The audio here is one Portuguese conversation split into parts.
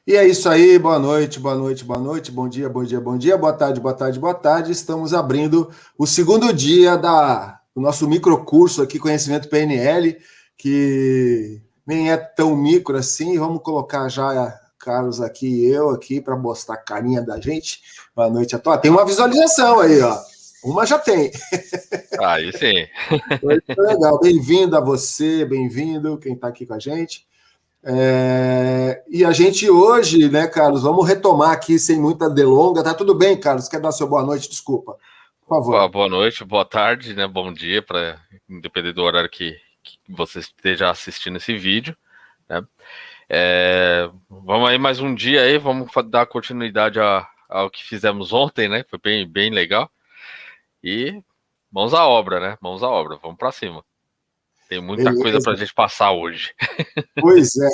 E é isso aí, boa noite, boa noite, boa noite, bom dia, bom dia, bom dia, boa tarde, boa tarde, boa tarde. Estamos abrindo o segundo dia do nosso microcurso aqui, Conhecimento PNL, que nem é tão micro assim. Vamos colocar já Carlos aqui e eu aqui para mostrar a carinha da gente. Boa noite a todos. Tem uma visualização aí, ó. Uma já tem. Aí sim. Muito legal. Bem-vindo a você, bem-vindo quem está aqui com a gente. E a gente hoje, né, Carlos, vamos retomar aqui sem muita delonga. Tá tudo bem, Carlos? Quer dar seu boa noite? Desculpa, por Opa, favor. boa noite, boa tarde, né? Bom dia, para independer do horário que você esteja assistindo esse vídeo, né? Vamos aí mais um dia aí, vamos dar continuidade ao que fizemos ontem, né? Foi bem legal. E mãos à obra, né? Mãos à obra, vamos para cima. Tem muita coisa para a Beleza. gente passar hoje. Pois é.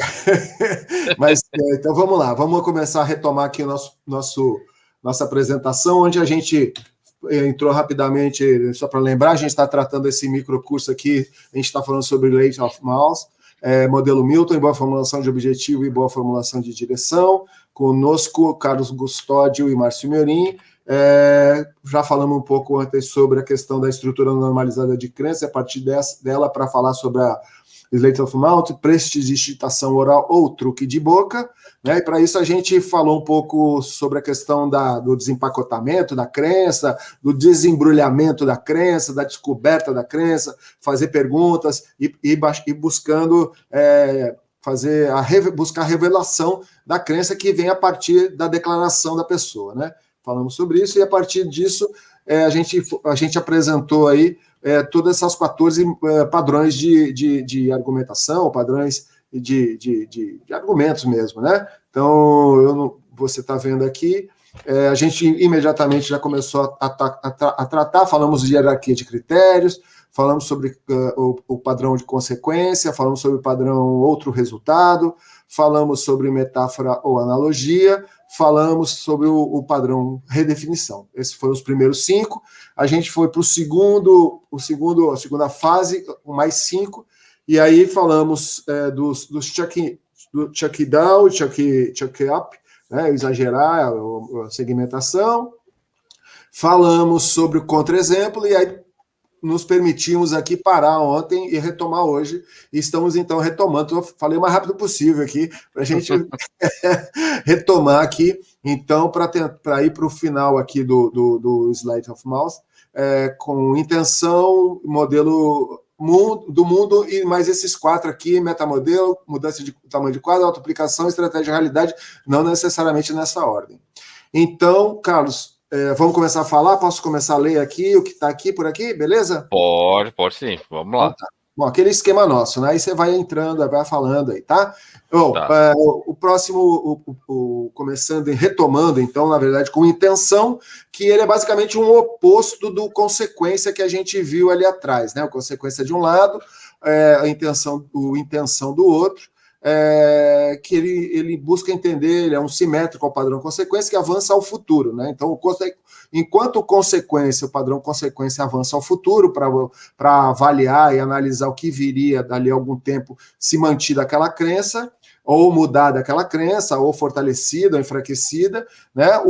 Então vamos lá, vamos começar a retomar aqui nossa apresentação, onde a gente entrou rapidamente, só para lembrar, a gente está tratando esse microcurso aqui, a gente está falando sobre Late of Mouse, modelo Milton, boa formulação de objetivo e boa formulação de direção. Conosco, Carlos Custódio e Márcio Miorim. Já falamos um pouco antes sobre a questão da estrutura normalizada de crença, a partir dela para falar sobre a Slate of Mouth, prestidigitação oral ou truque de boca, né? E para isso a gente falou um pouco sobre a questão do desempacotamento da crença, do desembrulhamento da crença, da descoberta da crença, fazer perguntas e buscando buscar a revelação da crença que vem a partir da declaração da pessoa, né? Falamos sobre isso e a partir disso a gente apresentou aí todas essas 14 padrões de argumentação, padrões de argumentos mesmo, né? Então, você está vendo aqui, a gente imediatamente já começou a tratar, falamos de hierarquia de critérios, falamos sobre o padrão de consequência, falamos sobre o padrão outro resultado, falamos sobre metáfora ou analogia, falamos sobre o padrão redefinição. Esses foram os primeiros 5. A gente foi para a segunda fase, mais 5, e aí falamos do check down, check up, né, exagerar a segmentação. Falamos sobre o contra-exemplo, e aí nos permitimos aqui parar ontem e retomar hoje. E estamos, então, retomando. Eu falei o mais rápido possível aqui, para a gente retomar aqui, então, para ir para o final aqui do Slide of Mouse, com intenção, modelo do mundo e mais esses 4 aqui, metamodelo, mudança de tamanho de quadro, autoaplicação, estratégia de realidade, não necessariamente nessa ordem. Então, Carlos, vamos começar a falar? Posso começar a ler aqui o que está aqui por aqui, beleza? Pode sim, vamos Então lá. tá. Bom, aquele esquema nosso, né? Aí você vai entrando, vai falando aí, tá? Tá. O próximo, começando e retomando, então, na verdade, com intenção, que ele é basicamente um oposto do consequência que a gente viu ali atrás, né? A consequência de um lado, a intenção do outro, que ele busca entender, ele é um simétrico ao padrão consequência que avança ao futuro, né? Então, enquanto consequência, o padrão consequência avança ao futuro para avaliar e analisar o que viria dali a algum tempo se mantida aquela crença, ou mudada aquela crença, ou fortalecida, ou enfraquecida, né?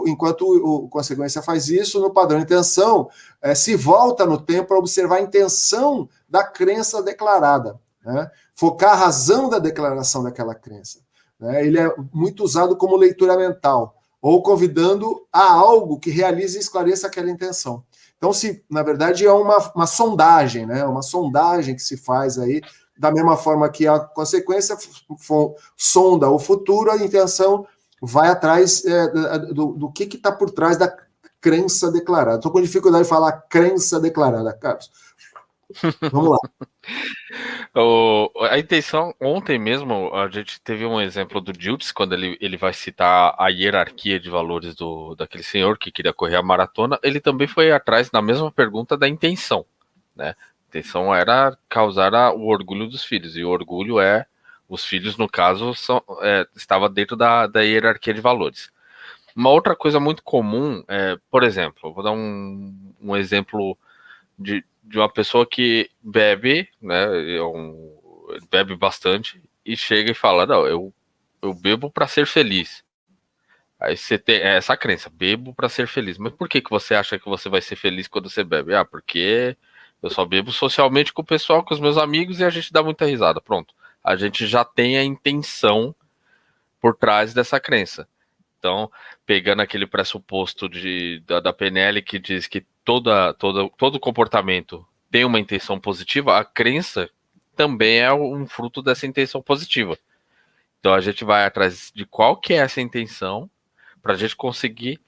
Enquanto o consequência faz isso, no padrão intenção, se volta no tempo para observar a intenção da crença declarada, né? Focar a razão da declaração daquela crença, né? Ele é muito usado como leitura mental, ou convidando a algo que realize e esclareça aquela intenção. Então, na verdade, é uma sondagem, né? Uma sondagem que se faz aí, da mesma forma que a consequência sonda o futuro, a intenção vai atrás do que está por trás da crença declarada. Estou com dificuldade de falar crença declarada, Carlos. Vamos lá. A intenção, ontem mesmo, a gente teve um exemplo do Diltz, quando ele vai citar a hierarquia de valores daquele senhor que queria correr a maratona, ele também foi atrás na mesma pergunta da intenção, né? A intenção era causar o orgulho dos filhos, e o orgulho os filhos, no caso, estava dentro da hierarquia de valores. Uma outra coisa muito comum por exemplo, eu vou dar um exemplo de uma pessoa que bebe, né? Bebe bastante e chega e fala: Não, eu eu bebo para ser feliz. Aí você tem essa crença, bebo para ser feliz. Mas por que você acha que você vai ser feliz quando você bebe? Ah, porque eu só bebo socialmente com o pessoal, com os meus amigos e a gente dá muita risada. Pronto. A gente já tem a intenção por trás dessa crença. Então, pegando aquele pressuposto da PNL que diz que todo comportamento tem uma intenção positiva, a crença também é um fruto dessa intenção positiva. Então, a gente vai atrás de qual que é essa intenção para a gente conseguir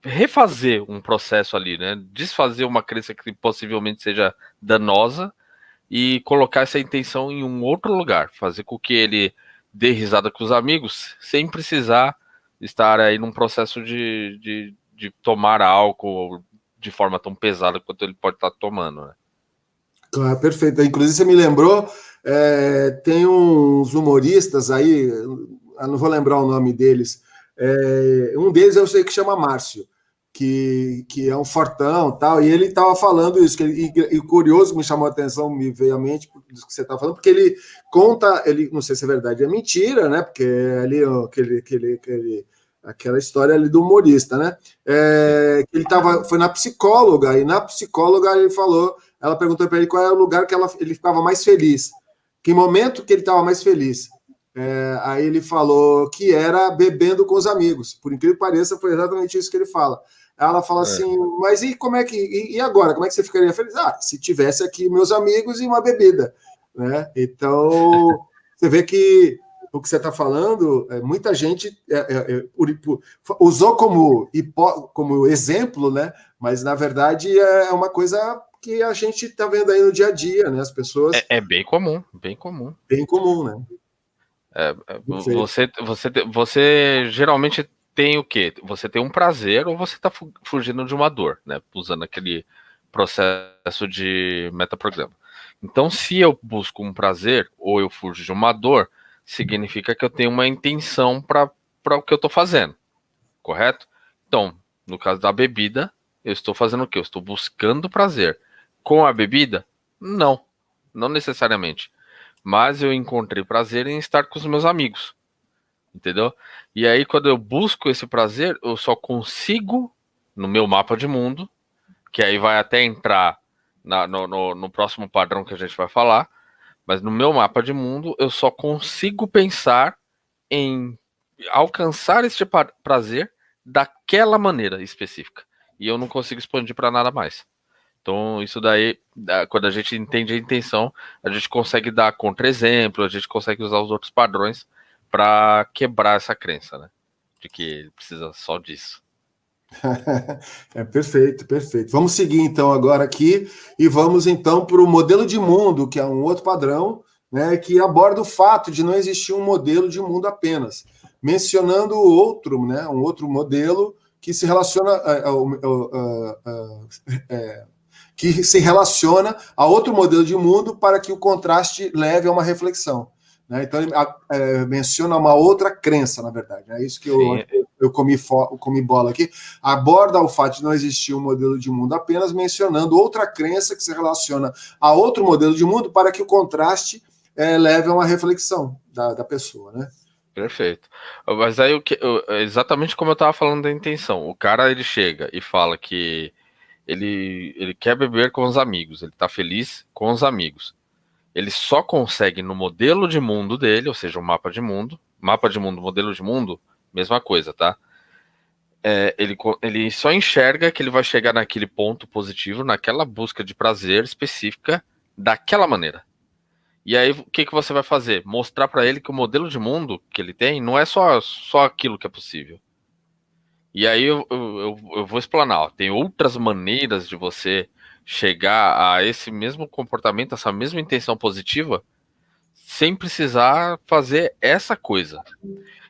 refazer um processo ali, né? Desfazer uma crença que possivelmente seja danosa e colocar essa intenção em um outro lugar, fazer com que ele dê risada com os amigos, sem precisar estar aí num processo de tomar álcool de forma tão pesada quanto ele pode estar tomando, né? Claro, perfeito. Inclusive, você me lembrou, tem uns humoristas aí, eu não vou lembrar o nome deles, um deles eu sei que chama Márcio, que é um fortão tal, e ele estava falando isso, e curioso, me chamou a atenção, me veio à mente do que você está falando, porque ele conta, não sei se é verdade, é mentira, né? Porque ali aquela história ali do humorista, né? Ele foi na psicóloga, e na psicóloga ele falou, ela perguntou para ele qual era o lugar que ele ficava mais feliz, que momento que ele estava mais feliz. Aí ele falou que era bebendo com os amigos. Por incrível que pareça, foi exatamente isso que ele fala. Ela fala assim, mas e como é que e agora? Como é que você ficaria feliz? Se tivesse aqui meus amigos e uma bebida, né? Então você vê que o que você está falando, muita gente usou como exemplo, né? Mas na verdade é uma coisa que a gente está vendo aí no dia a dia, né? As pessoas é bem comum, bem comum. Bem comum, né? Você geralmente tem o quê? Você tem um prazer ou você está fugindo de uma dor, né? Usando aquele processo de metaprograma. Então, se eu busco um prazer ou eu fujo de uma dor, significa que eu tenho uma intenção para o que eu estou fazendo, correto? Então, no caso da bebida, eu estou fazendo o quê? Eu estou buscando prazer. Com a bebida? Não, não necessariamente. Mas eu encontrei prazer em estar com os meus amigos, entendeu? E aí, quando eu busco esse prazer, eu só consigo, no meu mapa de mundo, que aí vai até entrar no próximo padrão que a gente vai falar, mas no meu mapa de mundo, eu só consigo pensar em alcançar este prazer daquela maneira específica. E eu não consigo expandir para nada mais. Então, isso daí, quando a gente entende a intenção, a gente consegue dar contra-exemplo, a gente consegue usar os outros padrões para quebrar essa crença, né? De que ele precisa só disso. Perfeito, perfeito. Vamos seguir então agora aqui e vamos então para o modelo de mundo, que é um outro padrão, né, que aborda o fato de não existir um modelo de mundo apenas, mencionando outro, né, um outro modelo que se relaciona a outro modelo de mundo para que o contraste leve a uma reflexão. Né? Então, ele menciona uma outra crença, na verdade. É isso que eu comi bola aqui. Aborda o fato de não existir um modelo de mundo apenas, mencionando outra crença que se relaciona a outro modelo de mundo para que o contraste leve a uma reflexão da pessoa. Né? Perfeito. Mas aí, exatamente como eu estava falando da intenção. O cara, ele chega e fala que ele quer beber com os amigos, ele está feliz com os amigos. Ele só consegue no modelo de mundo dele, ou seja, o mapa de mundo, modelo de mundo, mesma coisa, tá? Ele só enxerga que ele vai chegar naquele ponto positivo, naquela busca de prazer específica, daquela maneira. E aí, o que você vai fazer? Mostrar para ele que o modelo de mundo que ele tem não é só aquilo que é possível. E aí eu vou explanar, ó, tem outras maneiras de você chegar a esse mesmo comportamento, essa mesma intenção positiva, sem precisar fazer essa coisa.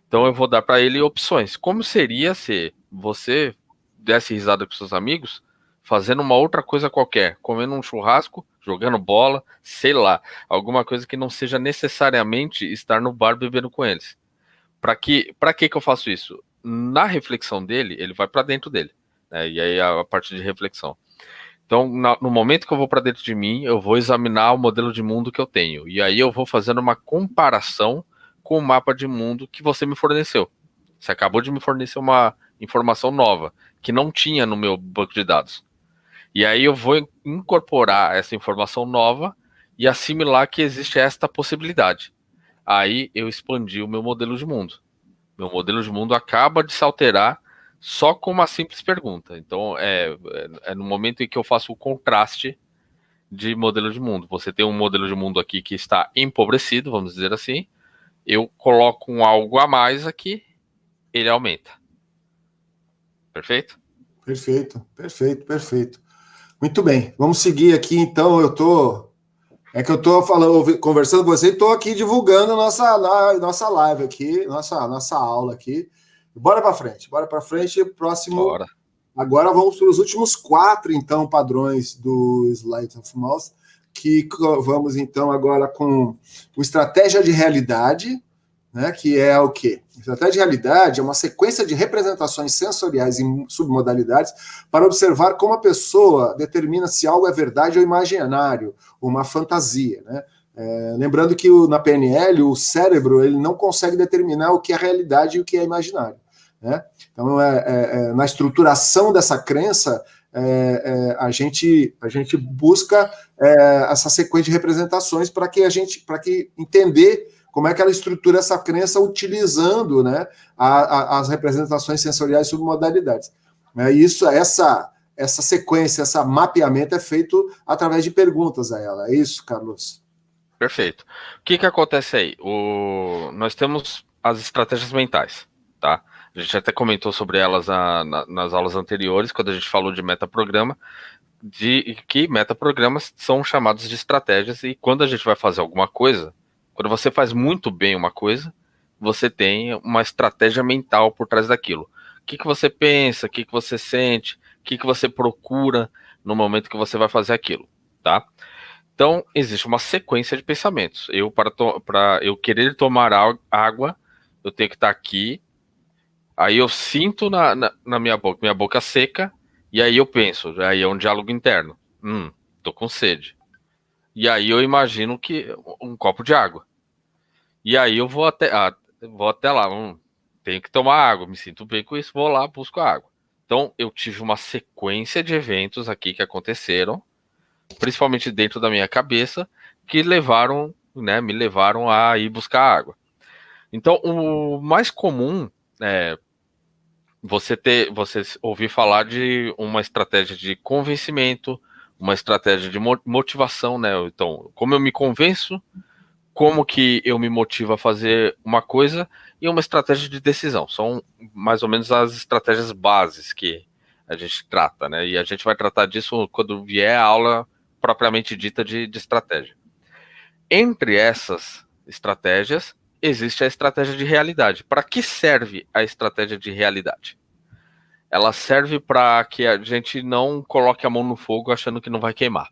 Então eu vou dar para ele opções. Como seria se você desse risada com seus amigos, fazendo uma outra coisa qualquer, comendo um churrasco, jogando bola, sei lá, alguma coisa que não seja necessariamente estar no bar bebendo com eles. Para que eu faço isso? Na reflexão dele, ele vai para dentro dele, né? E aí a parte de reflexão. Então, no momento que eu vou para dentro de mim, eu vou examinar o modelo de mundo que eu tenho. E aí eu vou fazendo uma comparação com o mapa de mundo que você me forneceu. Você acabou de me fornecer uma informação nova, que não tinha no meu banco de dados. E aí eu vou incorporar essa informação nova e assimilar que existe esta possibilidade. Aí eu expandi o meu modelo de mundo. Meu modelo de mundo acaba de se alterar só com uma simples pergunta. Então, é no momento em que eu faço o contraste de modelo de mundo. Você tem um modelo de mundo aqui que está empobrecido, vamos dizer assim. Eu coloco um algo a mais aqui, ele aumenta. Perfeito? Perfeito, perfeito, perfeito. Muito bem, vamos seguir aqui, então. É que eu estou falando, conversando com você e estou aqui divulgando nossa live aqui, nossa aula aqui. Bora para frente. Próximo. Bora. Agora vamos para os últimos 4, então, padrões do Sleight of Mouse, que vamos, então, agora com o estratégia de realidade, né, que é o quê? Estratégia de realidade é uma sequência de representações sensoriais em submodalidades para observar como a pessoa determina se algo é verdade ou imaginário, uma fantasia, né? Lembrando que na PNL o cérebro ele não consegue determinar o que é realidade e o que é imaginário, né? Então, na estruturação dessa crença, a gente busca essa sequência de representações para que entender como é que ela estrutura essa crença utilizando, né, as representações sensoriais submodalidades. Essa sequência, esse mapeamento é feito através de perguntas a ela. É isso, Carlos? Perfeito. O que acontece aí? Nós temos as estratégias mentais, tá? A gente até comentou sobre elas nas aulas anteriores, quando a gente falou de metaprograma, de que metaprogramas são chamados de estratégias, e quando a gente vai fazer alguma coisa, quando você faz muito bem uma coisa, você tem uma estratégia mental por trás daquilo. O que você pensa, o que você sente, o que você procura no momento que você vai fazer aquilo, tá? Então, existe uma sequência de pensamentos. Para eu querer tomar água, eu tenho que estar aqui, aí eu sinto na minha boca seca, e aí eu penso, aí é um diálogo interno. Tô com sede. E aí eu imagino que um copo de água. E aí eu vou até lá, tenho que tomar água, me sinto bem com isso, vou lá, busco a água. Então eu tive uma sequência de eventos aqui que aconteceram, principalmente dentro da minha cabeça, que me levaram a ir buscar água. Então o mais comum é você ouvir falar de uma estratégia de convencimento, uma estratégia de motivação, né? Então, como eu me convenço, como que eu me motivo a fazer uma coisa, e uma estratégia de decisão. São mais ou menos as estratégias bases que a gente trata, né? E a gente vai tratar disso quando vier a aula propriamente dita de estratégia. Entre essas estratégias, existe a estratégia de realidade. Para que serve a estratégia de realidade? Ela serve para que a gente não coloque a mão no fogo achando que não vai queimar.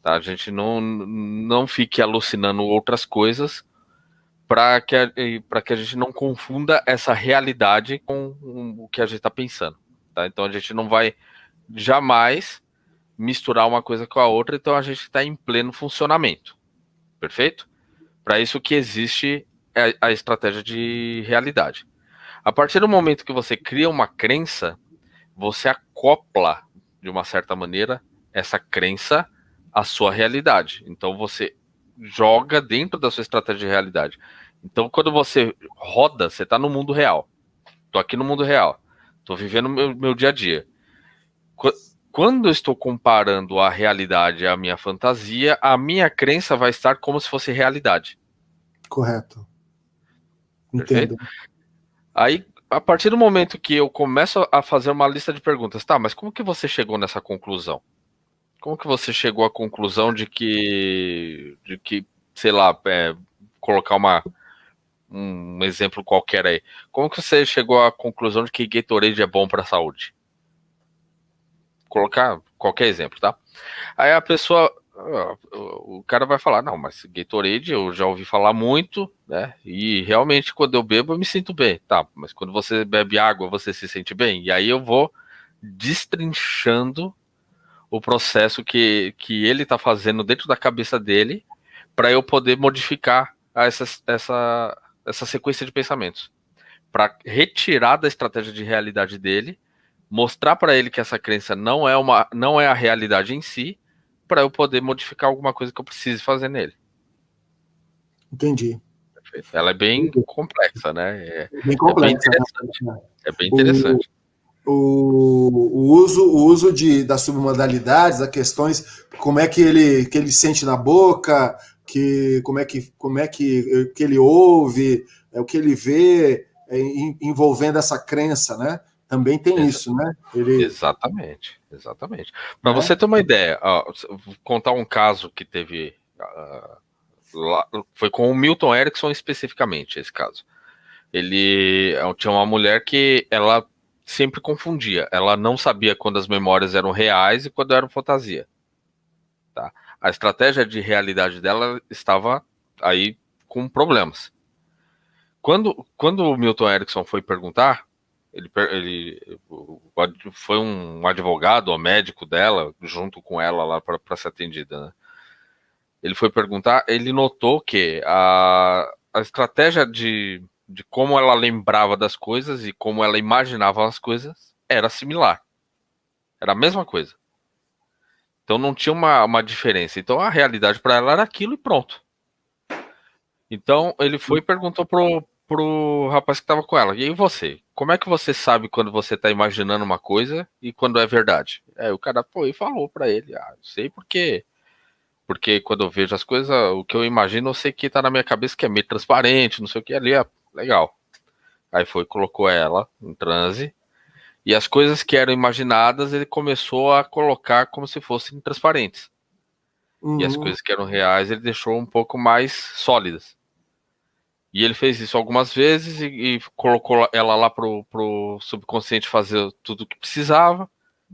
Tá? A gente não fique alucinando outras coisas para que a gente não confunda essa realidade com o que a gente está pensando. Tá? Então a gente não vai jamais misturar uma coisa com a outra, então a gente está em pleno funcionamento. Perfeito? Para isso que existe a estratégia de realidade. A partir do momento que você cria uma crença, você acopla, de uma certa maneira, essa crença à sua realidade. Então você joga dentro da sua estratégia de realidade. Então quando você roda, você está no mundo real. Estou aqui no mundo real. Estou vivendo meu dia a dia. Quando eu estou comparando a realidade à minha fantasia, a minha crença vai estar como se fosse realidade. Correto. Entendo. Aí, a partir do momento que eu começo a fazer uma lista de perguntas, tá, mas como que você chegou nessa conclusão? Como que você chegou à conclusão de que sei lá, colocar um exemplo qualquer aí. Como que você chegou à conclusão de que Gatorade é bom para a saúde? Colocar qualquer exemplo, tá? Aí a pessoa, o cara vai falar, não, mas Gatorade eu já ouvi falar muito, né? E realmente quando eu bebo eu me sinto bem, tá? Mas quando você bebe água você se sente bem? E aí eu vou destrinchando o processo que ele tá fazendo dentro da cabeça dele para eu poder modificar a essa sequência de pensamentos, para retirar da estratégia de realidade dele, mostrar para ele que essa crença não é a realidade em si, para eu poder modificar alguma coisa que eu precise fazer nele. Entendi. Ela é bem complexa, né? Bem complexa. É bem interessante. O uso das submodalidades, das questões, como é que ele sente na boca, como é que ele ouve, o que ele vê, envolvendo essa crença, né? Também tem isso, né? Exatamente. Para você ter uma ideia, vou contar um caso que teve lá, foi com o Milton Erickson especificamente, esse caso. Ele tinha uma mulher que ela sempre confundia. Ela não sabia quando as memórias eram reais e quando eram fantasia. Tá? A estratégia de realidade dela estava aí com problemas. Quando o Milton Erickson foi perguntar, foi um advogado ou médico dela, junto com ela lá para ser atendida, né? Ele foi perguntar, ele notou que a estratégia de como ela lembrava das coisas e como ela imaginava as coisas era similar. Era a mesma coisa. Então não tinha uma diferença. Então a realidade para ela era aquilo e pronto. Então ele foi e perguntou pro rapaz que estava com ela: e aí você? Como é que você sabe quando você está imaginando uma coisa e quando é verdade? O cara foi e falou para ele: sei porque quando eu vejo as coisas, o que eu imagino, eu sei que tá na minha cabeça que é meio transparente, não sei o que ali, legal. Aí foi, colocou ela em transe, e as coisas que eram imaginadas, ele começou a colocar como se fossem transparentes. E as coisas que eram reais, ele deixou um pouco mais sólidas. E ele fez isso algumas vezes e colocou ela lá pro subconsciente fazer tudo o que precisava,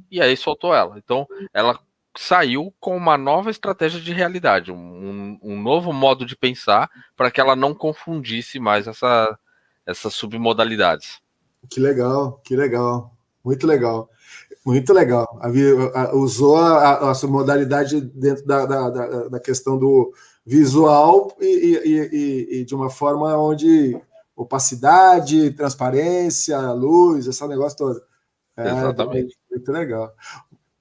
e aí soltou ela. Então, ela saiu com uma nova estratégia de realidade, um novo modo de pensar para que ela não confundisse mais essas submodalidades. Que legal. Muito legal. Muito legal. Usou a submodalidade dentro da questão do visual e de uma forma onde opacidade, transparência, luz, esse negócio todo. Exatamente. Muito legal.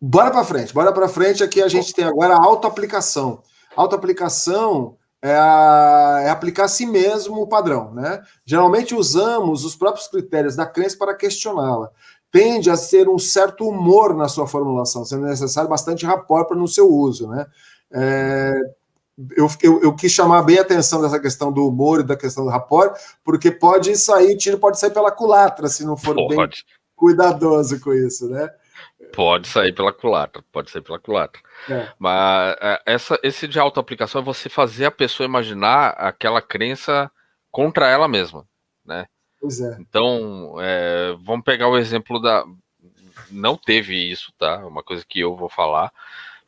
Bora para frente. Aqui a gente tem agora a autoaplicação. Autoaplicação é aplicar a si mesmo o padrão, né? Geralmente usamos os próprios critérios da crença para questioná-la. Tende a ser um certo humor na sua formulação, sendo necessário bastante rapport no seu uso, né? Eu quis chamar bem a atenção dessa questão do humor e da questão do rapport, porque tiro pode sair pela culatra, se não for bem cuidadoso com isso, né? Pode sair pela culatra. Mas esse de autoaplicação é você fazer a pessoa imaginar aquela crença contra ela mesma, né? Pois é. Então, vamos pegar o exemplo não teve isso, tá? Uma coisa que eu vou falar,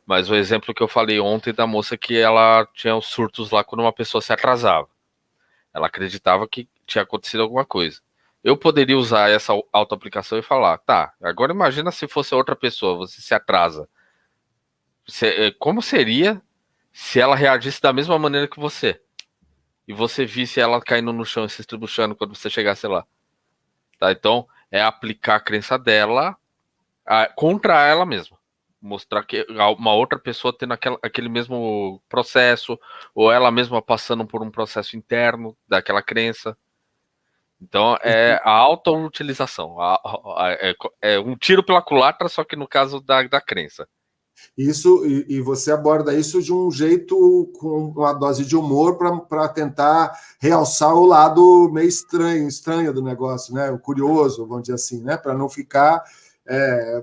mas o exemplo que eu falei ontem da moça que ela tinha os surtos lá quando uma pessoa se atrasava. Ela acreditava que tinha acontecido alguma coisa. Eu poderia usar essa autoaplicação e falar, tá, agora imagina se fosse outra pessoa, você se atrasa. Como seria se ela reagisse da mesma maneira que você? E você visse ela caindo no chão e se estribuchando quando você chegasse lá? Tá, então, é aplicar a crença dela contra ela mesma. Mostrar que uma outra pessoa tendo aquele mesmo processo, ou ela mesma passando por um processo interno daquela crença. Então, é a auto-utilização. É um tiro pela culatra, só que no caso da crença. Isso, e você aborda isso de um jeito com uma dose de humor para tentar realçar o lado meio estranho do negócio, né? O curioso, vamos dizer assim, né? Para não ficar.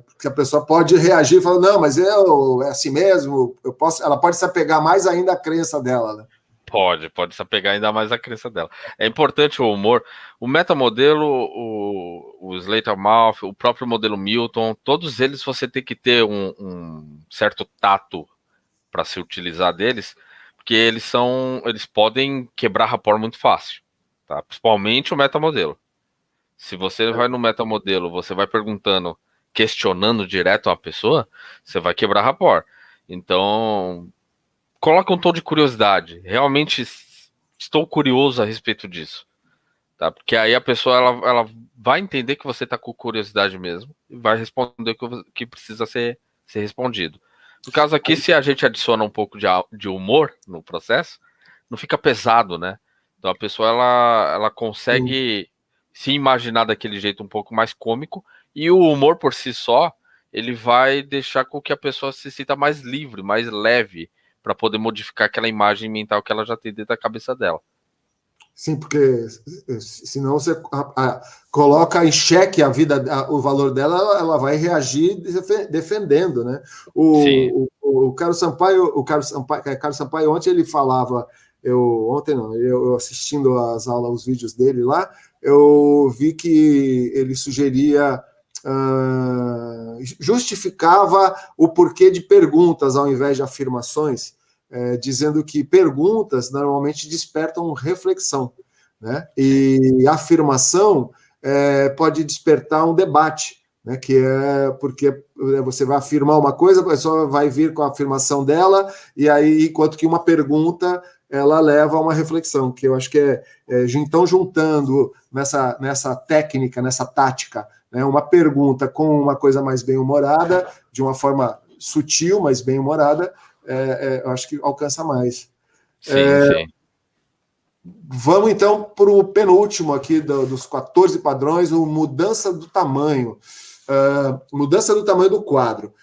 Porque a pessoa pode reagir e falar, não, mas é assim mesmo, ela pode se apegar mais ainda à crença dela, né? Pode se apegar ainda mais à crença dela. É importante o humor. O metamodelo, o Slater-Mouth, o próprio modelo Milton, todos eles você tem que ter um certo tato para se utilizar deles, porque eles podem quebrar rapport muito fácil, tá? Principalmente o metamodelo. Se você vai no metamodelo, você vai perguntando, questionando direto a pessoa, você vai quebrar rapport. Então, coloca um tom de curiosidade. Realmente estou curioso a respeito disso. Tá? Porque aí a pessoa ela vai entender que você está com curiosidade mesmo e vai responder o que precisa ser respondido. No caso aqui, se a gente adiciona um pouco de humor no processo, não fica pesado, né? Então a pessoa ela consegue se imaginar daquele jeito um pouco mais cômico, e o humor por si só, ele vai deixar com que a pessoa se sinta mais livre, mais leve, para poder modificar aquela imagem mental que ela já tem dentro da cabeça dela. Sim, porque senão você coloca em xeque a vida, o valor dela, ela vai reagir defendendo, né? O Carlos Sampaio ontem ele falava, eu assistindo às aulas, os vídeos dele lá, eu vi que ele sugeria, justificava o porquê de perguntas ao invés de afirmações, dizendo que perguntas normalmente despertam reflexão, né? E afirmação pode despertar um debate, né? Que é porque você vai afirmar uma coisa, a pessoa vai vir com a afirmação dela, e aí, enquanto que uma pergunta ela leva a uma reflexão, que eu acho que então, juntando nessa técnica, nessa tática, né, uma pergunta com uma coisa mais bem-humorada, de uma forma sutil, mas bem-humorada, eu acho que alcança mais. Sim. Vamos então para o penúltimo aqui dos 14 padrões, o mudança do tamanho. Mudança do tamanho do quadro.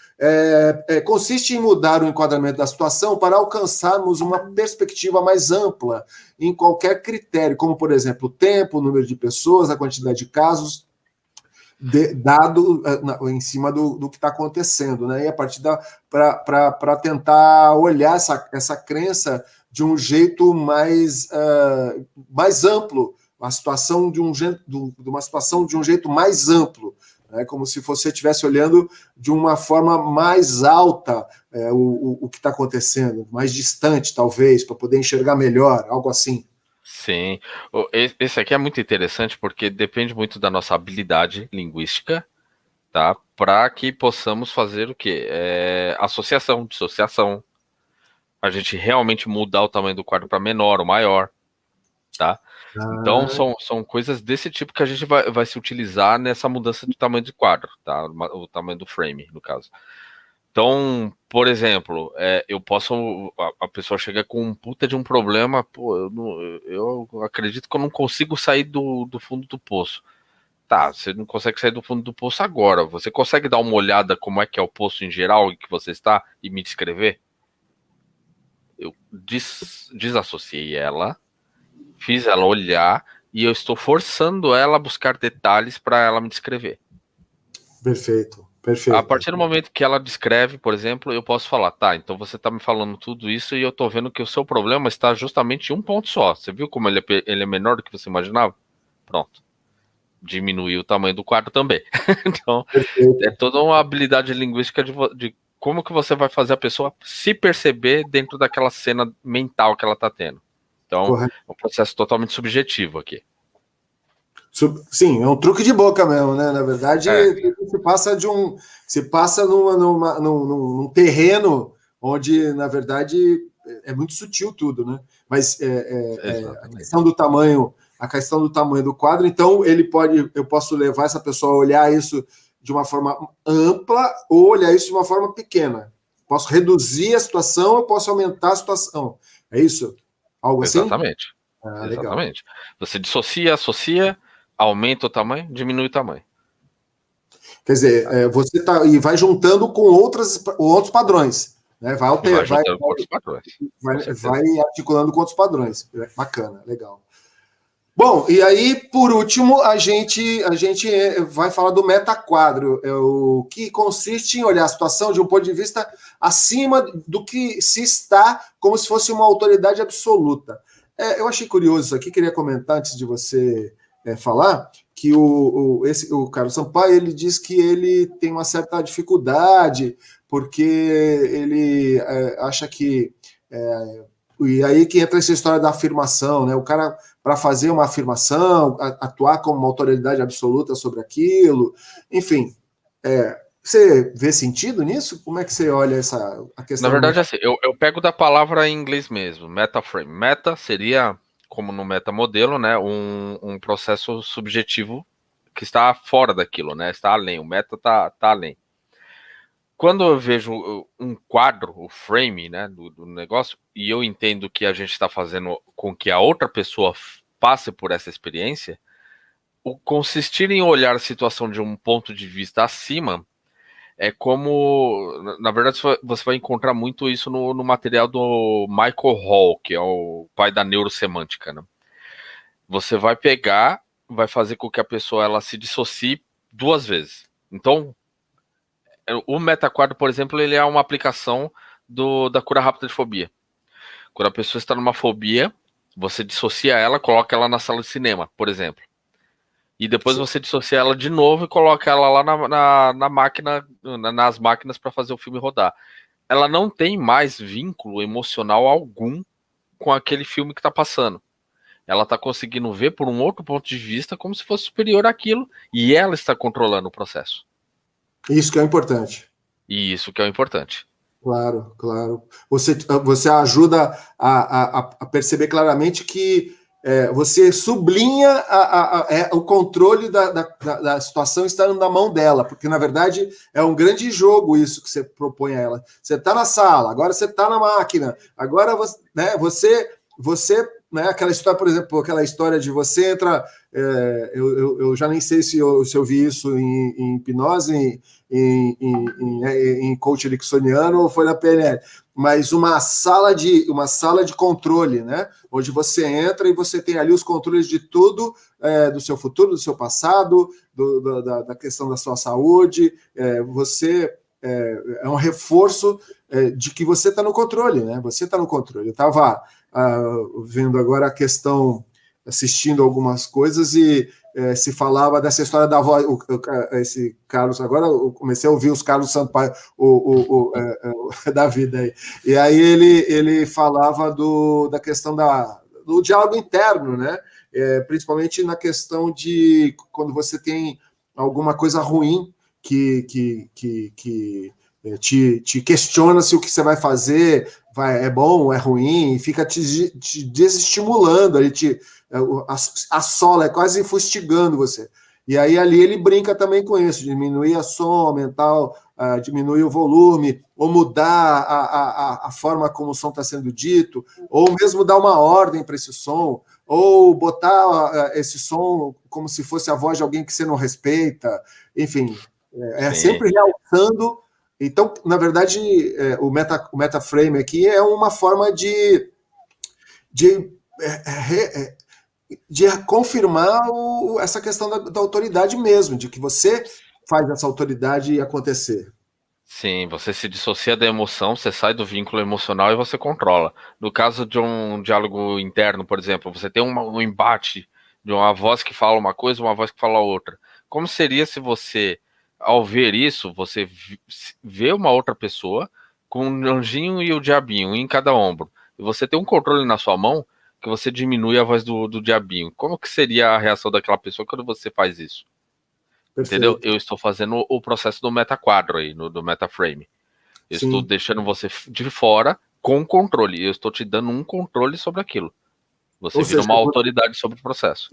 Consiste em mudar o enquadramento da situação para alcançarmos uma perspectiva mais ampla em qualquer critério, como, por exemplo, o tempo, o número de pessoas, a quantidade de casos, dado em cima do que está acontecendo, né? E a partir para tentar olhar essa crença de um jeito mais amplo, uma situação de uma situação de um jeito mais amplo, né? Como se você estivesse olhando de uma forma mais alta o que está acontecendo, mais distante, talvez, para poder enxergar melhor, algo assim. Sim, esse aqui é muito interessante porque depende muito da nossa habilidade linguística, tá? Para que possamos fazer o quê? Associação, dissociação. A gente realmente mudar o tamanho do quadro para menor ou maior, tá? Então são coisas desse tipo que a gente vai se utilizar nessa mudança de tamanho de quadro, tá? O tamanho do frame, no caso. Então, por exemplo, a pessoa chega com um puta de um problema, pô, eu acredito que eu não consigo sair do fundo do poço. Tá, você não consegue sair do fundo do poço agora. Você consegue dar uma olhada como é que é o poço em geral em que você está e me descrever? Eu desassociei ela, fiz ela olhar e eu estou forçando ela a buscar detalhes para ela me descrever. Perfeito. A partir do momento que ela descreve, por exemplo, eu posso falar, tá, então você está me falando tudo isso e eu estou vendo que o seu problema está justamente em um ponto só. Você viu como ele é menor do que você imaginava? Pronto. Diminuiu o tamanho do quadro também. Então, é toda uma habilidade linguística de como que você vai fazer a pessoa se perceber dentro daquela cena mental que ela está tendo. Então, correto. É um processo totalmente subjetivo aqui. Sim, é um truque de boca mesmo, né? Na verdade, você passa num terreno onde, na verdade, é muito sutil tudo, né? Mas a questão do tamanho do quadro, então eu posso levar essa pessoa a olhar isso de uma forma ampla ou olhar isso de uma forma pequena. Posso reduzir a situação, eu posso aumentar a situação. É isso? Algo assim? Exatamente. Exatamente. Legal. Você dissocia, associa, aumenta o tamanho, diminui o tamanho. Quer dizer, você vai juntando com outros padrões, né? Vai articulando com outros padrões. Bacana, legal. Bom, e aí, por último, a gente vai falar do metaquadro, o que consiste em olhar a situação de um ponto de vista acima do que se está, como se fosse uma autoridade absoluta. Eu achei curioso isso aqui, queria comentar antes de você falar, que o Carlos Sampaio, ele diz que ele tem uma certa dificuldade, porque ele acha que... e aí que entra essa história da afirmação, né? O cara, para fazer uma afirmação, atuar como uma autoridade absoluta sobre aquilo, enfim. Você vê sentido nisso? Como é que você olha a questão? Na verdade, assim, eu pego da palavra em inglês mesmo, metaframe. Meta seria como no metamodelo, né, um processo subjetivo que está fora daquilo, né, está além, o meta está além. Quando eu vejo um quadro, o frame, né, do negócio, e eu entendo que a gente está fazendo com que a outra pessoa passe por essa experiência, o consistir em olhar a situação de um ponto de vista acima é como, na verdade, você vai encontrar muito isso no material do Michael Hall, que é o pai da neurosemântica, né? Você vai pegar, vai fazer com que a pessoa ela se dissocie 2 vezes. Então, o metaquadro, por exemplo, ele é uma aplicação da cura rápida de fobia. Quando a pessoa está numa fobia, você dissocia ela, coloca ela na sala de cinema, por exemplo. E depois você dissocia ela de novo e coloca ela lá na máquina, nas máquinas para fazer o filme rodar. Ela não tem mais vínculo emocional algum com aquele filme que está passando. Ela está conseguindo ver por um outro ponto de vista como se fosse superior àquilo e ela está controlando o processo. Isso que é importante. E isso que é o importante. Claro, claro. Você ajuda a perceber claramente que você sublinha o controle da situação estando na mão dela, porque, na verdade, é um grande jogo isso que você propõe a ela. Você está na sala, agora você está na máquina, agora você né, aquela história, por exemplo, aquela história de você entra... eu já nem sei se eu vi isso em hipnose, em coach ericksoniano ou foi na PNL, mas uma sala de controle, né? Onde você entra e você tem ali os controles de tudo, do seu futuro, do seu passado, da questão da sua saúde. Você é um reforço de que você está no controle, né? Você está no controle. Eu estava vendo agora a questão, assistindo algumas coisas e se falava dessa história da voz, esse Carlos, agora eu comecei a ouvir os Carlos Sampaio da vida aí, e aí ele falava da questão do diálogo interno, né? Principalmente na questão de quando você tem alguma coisa ruim que te questiona se o que você vai fazer é bom ou é ruim, e fica te desestimulando, assola, é quase fustigando você. E aí ali ele brinca também com isso, diminuir a som mental, diminuir o volume, ou mudar a forma como o som está sendo dito, ou mesmo dar uma ordem para esse som, ou botar esse som como se fosse a voz de alguém que você não respeita, enfim, sempre realçando. Então, na verdade, o metaframe aqui é uma forma de confirmar essa questão da autoridade mesmo, de que você faz essa autoridade acontecer. Sim, você se dissocia da emoção, você sai do vínculo emocional e você controla. No caso de um diálogo interno, por exemplo, você tem um embate de uma voz que fala uma coisa e uma voz que fala outra. Como seria se você, ao ver isso, você vê uma outra pessoa com um anjinho e o diabinho em cada ombro, e você tem um controle na sua mão que você diminui a voz do diabinho? Como que seria a reação daquela pessoa quando você faz isso? Perfeito. Entendeu? Eu estou fazendo o processo do metaquadro aí, do metaframe. Eu estou deixando você de fora com controle. Eu estou te dando um controle sobre aquilo. Você vira uma autoridade sobre o processo.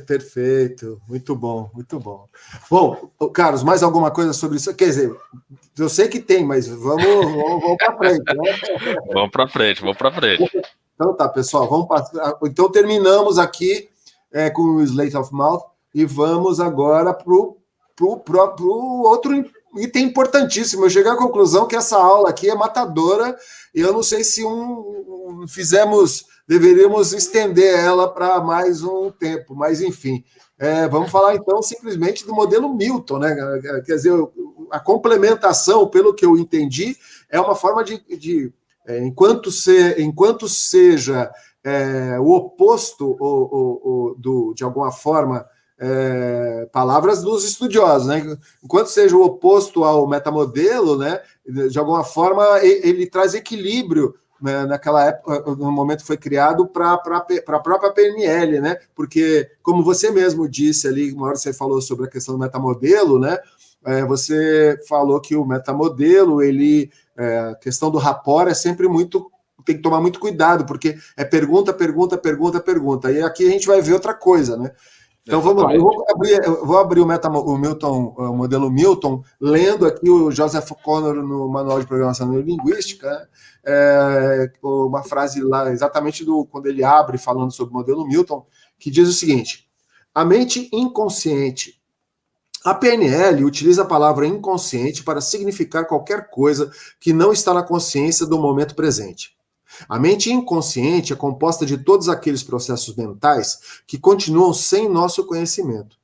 Perfeito. Muito bom, muito bom. Bom, Carlos, mais alguma coisa sobre isso? Quer dizer, eu sei que tem, mas vamos para frente, né? Vamos para frente. Então tá, pessoal, vamos passar. Então terminamos aqui com o Slate of Mouth e vamos agora para o outro item importantíssimo. Eu cheguei à conclusão que essa aula aqui é matadora e eu não sei se deveríamos estender ela para mais um tempo, mas enfim. Vamos falar então simplesmente do modelo Milton, né? Quer dizer, a complementação, pelo que eu entendi, é uma forma enquanto seja o oposto de alguma forma, palavras dos estudiosos, né? Enquanto seja o oposto ao metamodelo, né? De alguma forma ele traz equilíbrio, né? Naquela época, no momento que foi criado para a própria PNL, né? Porque, como você mesmo disse ali, uma hora você falou sobre a questão do metamodelo, né? Você falou que o metamodelo, a questão do rapport é sempre muito tem que tomar muito cuidado, porque é pergunta, pergunta, pergunta, pergunta. E aqui a gente vai ver outra coisa, né? Então vamos lá, eu vou abrir o modelo Milton, lendo aqui o Joseph O'Connor no Manual de Programação Neurolinguística, uma frase lá exatamente quando ele abre falando sobre o modelo Milton, que diz o seguinte: a mente inconsciente. A PNL utiliza a palavra inconsciente para significar qualquer coisa que não está na consciência do momento presente. A mente inconsciente é composta de todos aqueles processos mentais que continuam sem nosso conhecimento.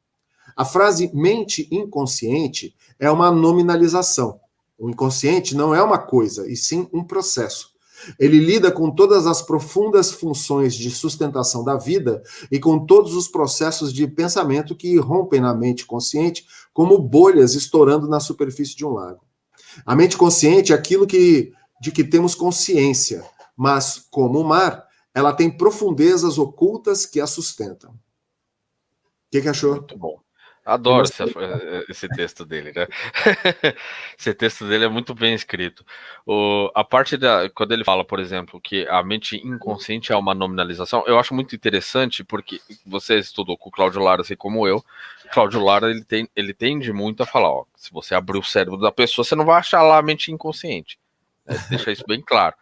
A frase mente inconsciente é uma nominalização. O inconsciente não é uma coisa, e sim um processo. Ele lida com todas as profundas funções de sustentação da vida e com todos os processos de pensamento que irrompem na mente consciente como bolhas estourando na superfície de um lago. A mente consciente é aquilo de que temos consciência, mas, como o mar, ela tem profundezas ocultas que a sustentam. O que achou? Muito bom. Adoro esse texto dele, né? Esse texto dele é muito bem escrito. A parte quando ele fala, por exemplo, que a mente inconsciente é uma nominalização, eu acho muito interessante, porque você estudou com o Cláudio Lara, assim como eu. Cláudio Lara, ele tende muito a falar, ó, se você abrir o cérebro da pessoa, você não vai achar lá a mente inconsciente. Né? Deixa isso bem claro.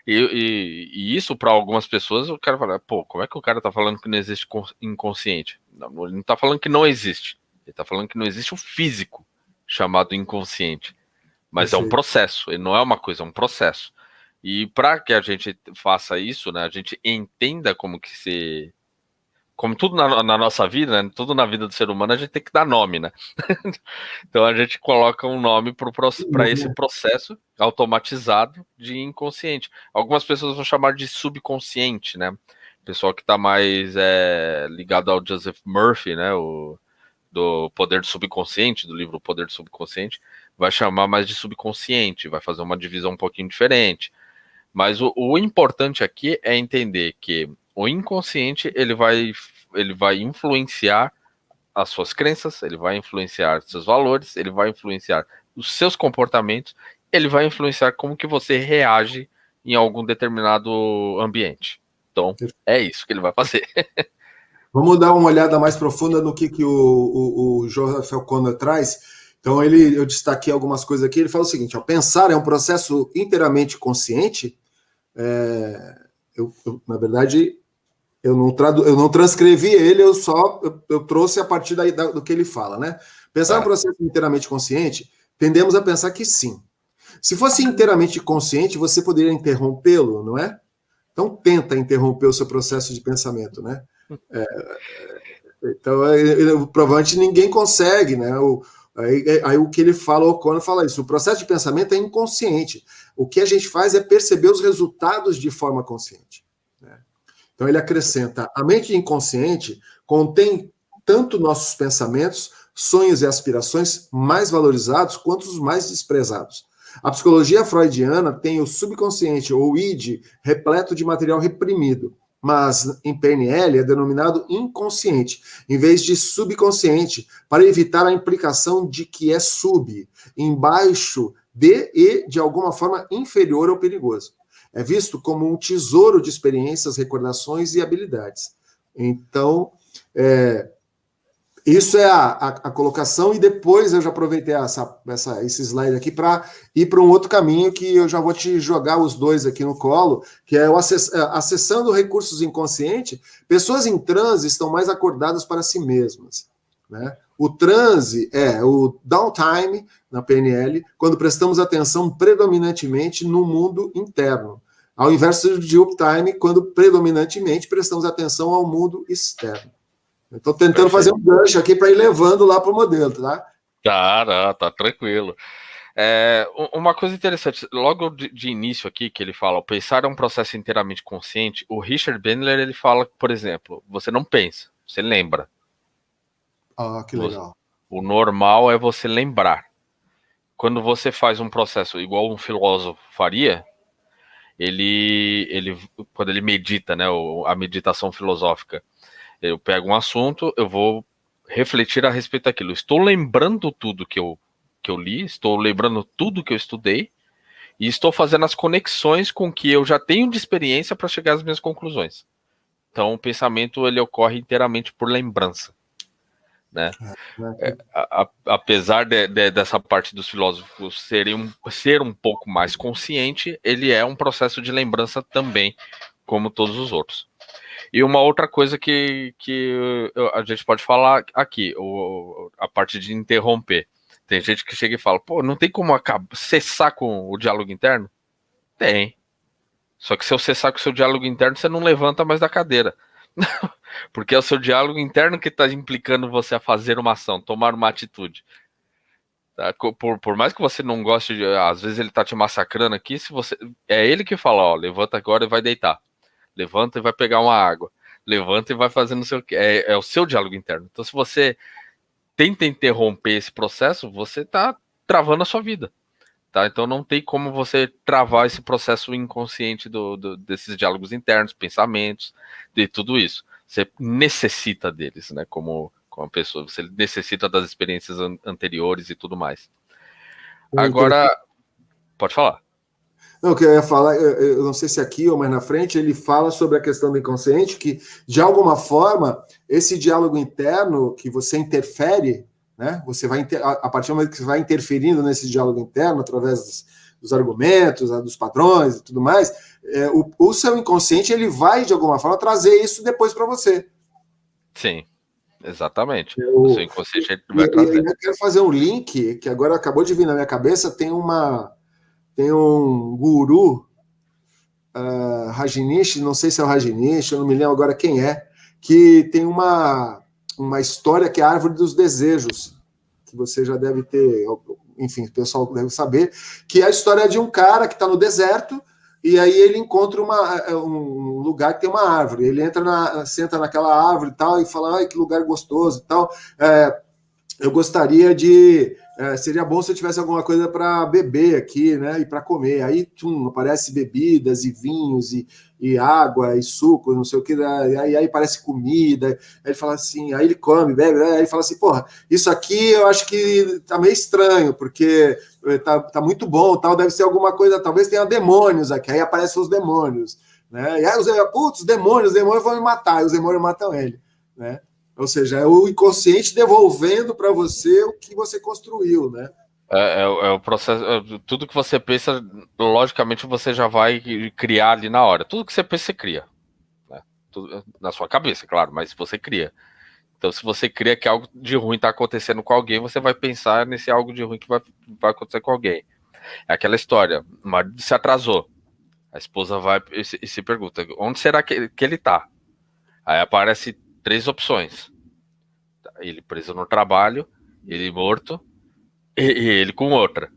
E isso, para algumas pessoas, o cara fala, pô, como é que o cara tá falando que não existe inconsciente? Não, ele não tá falando que não existe. Ele tá falando que não existe o físico chamado inconsciente. Mas é um processo, ele não é uma coisa, é um processo. E para que a gente faça isso, né, a gente entenda como tudo na nossa vida, né, tudo na vida do ser humano, a gente tem que dar nome, né? Então a gente coloca um nome para esse processo automatizado de inconsciente. Algumas pessoas vão chamar de subconsciente, né? O pessoal que está mais ligado ao Joseph Murphy, né? Do Poder do Subconsciente, do livro O Poder do Subconsciente, vai chamar mais de subconsciente, vai fazer uma divisão um pouquinho diferente. Mas o importante aqui é entender que o inconsciente ele vai influenciar as suas crenças, ele vai influenciar seus valores, ele vai influenciar os seus comportamentos, ele vai influenciar como que você reage em algum determinado ambiente. Então, é isso que ele vai fazer. Vamos dar uma olhada mais profunda no que o Joseph O'Connor traz. Então, eu destaquei algumas coisas aqui. Ele fala o seguinte: ó, pensar é um processo inteiramente consciente. Na verdade, eu não transcrevi ele, eu trouxe a partir do que ele fala, né? Pensar é um processo inteiramente consciente, tendemos a pensar que sim. Se fosse inteiramente consciente, você poderia interrompê-lo, não é? Então, tenta interromper o seu processo de pensamento, né? Então, provavelmente ninguém consegue, né? Aí o que ele fala, o O'Connor fala isso: o processo de pensamento é inconsciente. O que a gente faz é perceber os resultados de forma consciente. Né? Então ele acrescenta: a mente inconsciente contém tanto nossos pensamentos, sonhos e aspirações mais valorizados quanto os mais desprezados. A psicologia freudiana tem o subconsciente, ou id, repleto de material reprimido, mas em PNL é denominado inconsciente, em vez de subconsciente, para evitar a implicação de que é sub, embaixo de e, de alguma forma, inferior ou perigoso. É visto como um tesouro de experiências, recordações e habilidades. Então, isso é a colocação, e depois eu já aproveitei esse slide aqui para ir para um outro caminho que eu já vou te jogar os dois aqui no colo, que é acessando recursos inconscientes. Pessoas em transe estão mais acordadas para si mesmas. Né? O transe é o downtime, na PNL, quando prestamos atenção predominantemente no mundo interno, ao invés de uptime, quando predominantemente prestamos atenção ao mundo externo. Estou tentando fazer um gancho aqui para ir levando lá para o modelo, tá? Tá tranquilo. Uma coisa interessante, logo de início aqui, que ele fala, pensar é um processo inteiramente consciente, o Richard Bandler, ele fala, por exemplo, você não pensa, você lembra. Ah, que legal. O normal é você lembrar. Quando você faz um processo igual um filósofo faria, quando ele medita, né, a meditação filosófica, eu pego um assunto, eu vou refletir a respeito daquilo. Estou lembrando tudo que eu li, estou lembrando tudo que eu estudei, e estou fazendo as conexões com o que eu já tenho de experiência para chegar às minhas conclusões. Então, o pensamento ele ocorre inteiramente por lembrança, né? Apesar dessa parte dos filósofos ser um pouco mais consciente, ele é um processo de lembrança também, como todos os outros. E uma outra coisa que a gente pode falar aqui, a parte de interromper. Tem gente que chega e fala, pô, não tem como cessar com o diálogo interno? Tem. Só que se eu cessar com o seu diálogo interno, você não levanta mais da cadeira. Porque é o seu diálogo interno que está implicando você a fazer uma ação, tomar uma atitude. Tá? Por mais que você não goste de... Às vezes ele está te massacrando aqui, se você é ele que fala, ó, levanta agora e vai deitar. Levanta e vai pegar uma água. Levanta e vai fazer não sei o que. É o seu diálogo interno. Então, se você tenta interromper esse processo, você está travando a sua vida. Tá? Então, não tem como você travar esse processo inconsciente desses diálogos internos, pensamentos, de tudo isso. Você necessita deles, né? Como a pessoa. Você necessita das experiências anteriores e tudo mais. Agora, pode falar. Não, o que eu ia falar, eu não sei se aqui ou mais na frente, ele fala sobre a questão do inconsciente, que, de alguma forma, esse diálogo interno que você interfere, né? Você vai, a partir do momento que você vai interferindo nesse diálogo interno, através dos argumentos, dos padrões e tudo mais, o seu inconsciente, ele vai, de alguma forma, trazer isso depois para você. Sim, exatamente. O seu inconsciente ele vai trazer. Eu quero fazer um link, que agora acabou de vir na minha cabeça, tem um guru, Rajneesh, não sei se é o Rajneesh, eu não me lembro agora quem é, que tem uma história que é a Árvore dos Desejos, que você já deve ter, enfim, o pessoal deve saber, que é a história de um cara que está no deserto, e aí ele encontra um lugar que tem uma árvore, ele senta naquela árvore e tal, e fala, ai, que lugar gostoso e tal, eu gostaria de... seria bom se eu tivesse alguma coisa para beber aqui, né? E para comer. Aí aparece bebidas e vinhos e água e suco, não sei o que. Aí aparece comida. Aí ele fala assim, aí ele come, bebe. Aí ele fala assim, porra, isso aqui eu acho que tá meio estranho, porque tá muito bom, tal. Deve ser alguma coisa, talvez tenha demônios aqui. Aí aparecem os demônios, né? E aí os demônios vão me matar. E os demônios matam ele, né? Ou seja, é o inconsciente devolvendo para você o que você construiu, né? É o processo. Tudo que você pensa, logicamente, você já vai criar ali na hora. Tudo que você pensa, você cria. Né? Tudo, na sua cabeça, claro, mas você cria. Então, se você cria que algo de ruim está acontecendo com alguém, você vai pensar nesse algo de ruim que vai acontecer com alguém. É aquela história: o marido se atrasou. A esposa vai e se pergunta: onde será que ele está? Aí aparece 3 opções: ele preso no trabalho, ele morto e ele com outra.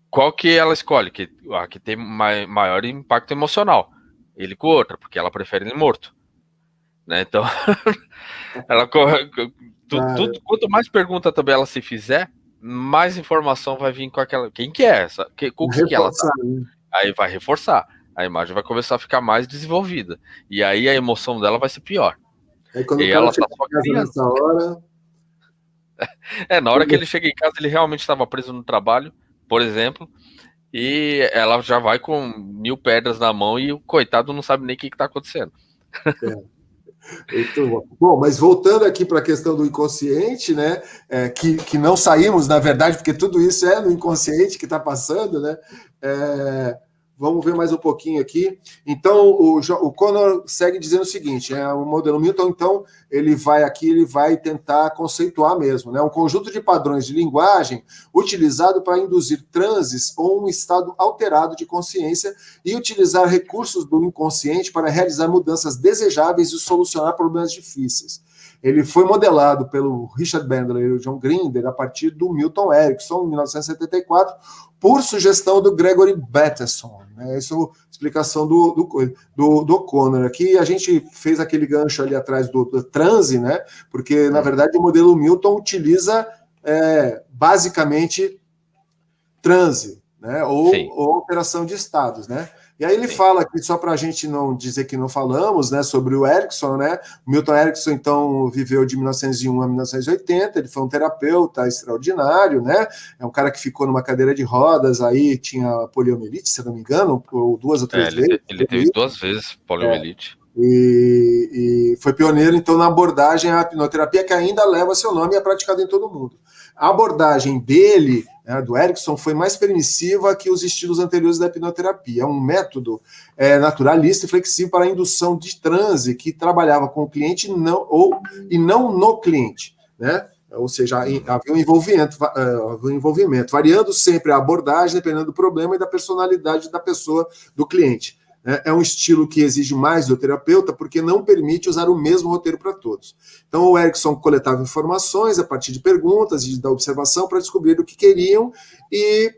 Qual que ela escolhe? A que tem maior impacto emocional. Ele com outra, porque ela prefere ele morto. Né? Então, ela quanto mais pergunta também ela se fizer, mais informação vai vir com aquela. Quem que é essa? Com o que ela tá? Aí vai reforçar. A imagem vai começar a ficar mais desenvolvida. E aí a emoção dela vai ser pior. Aí quando e ela tá só nessa hora. Na hora que ele chega em casa, ele realmente estava preso no trabalho, por exemplo, e ela já vai com 1000 pedras na mão e o coitado não sabe nem o que está acontecendo. Muito bom. Bom, mas voltando aqui para a questão do inconsciente, né? Que não saímos, na verdade, porque tudo isso é no inconsciente que está passando, né? Vamos ver mais um pouquinho aqui. Então, o Connor segue dizendo o seguinte: o modelo Milton, então, ele vai tentar conceituar mesmo, né? Um conjunto de padrões de linguagem utilizado para induzir transes ou um estado alterado de consciência e utilizar recursos do inconsciente para realizar mudanças desejáveis e solucionar problemas difíceis. Ele foi modelado pelo Richard Bandler e o John Grinder a partir do Milton Erickson, em 1974, por sugestão do Gregory Bateson. Né? Essa é a explicação do Connor. Aqui a gente fez aquele gancho ali atrás do transe, né? Porque, na verdade, o modelo Milton utiliza basicamente transe. né? Ou alteração de estados, né? E aí ele fala aqui, só para a gente não dizer que não falamos, né, sobre o Erickson, né? O Milton Erickson, então, viveu de 1901 a 1980, ele foi um terapeuta extraordinário, né? É um cara que ficou numa cadeira de rodas, aí tinha poliomielite, se não me engano, ou 2 ou 3 vezes. Ele teve 2 vezes poliomielite. E foi pioneiro, então, na abordagem à hipnoterapia, que ainda leva seu nome e é praticada em todo mundo. A abordagem dele, né, do Erickson, foi mais permissiva que os estilos anteriores da hipnoterapia. É um método naturalista e flexível para a indução de transe, que trabalhava com o cliente e não no cliente, né? Ou seja, havia um envolvimento, variando sempre a abordagem, dependendo do problema e da personalidade da pessoa, do cliente. É um estilo que exige mais do terapeuta, porque não permite usar o mesmo roteiro para todos. Então, o Erickson coletava informações a partir de perguntas e da observação para descobrir o que queriam e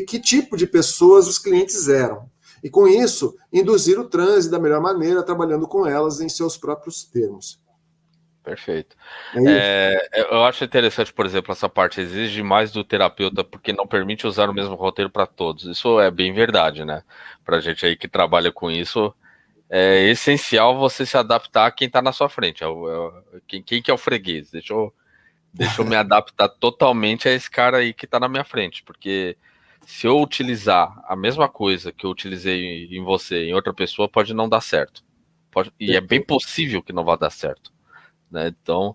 que tipo de pessoas os clientes eram. E, com isso, induzir o transe da melhor maneira, trabalhando com elas em seus próprios termos. Perfeito. Eu acho interessante, por exemplo, essa parte exige mais do terapeuta porque não permite usar o mesmo roteiro para todos. Isso é bem verdade, né? Pra gente aí que trabalha com isso, é essencial você se adaptar a quem está na sua frente. Quem que é o freguês? Deixa eu me adaptar totalmente a esse cara aí que está na minha frente, porque se eu utilizar a mesma coisa que eu utilizei em você, em outra pessoa, pode não dar certo. E é bem possível que não vá dar certo. Né? Então,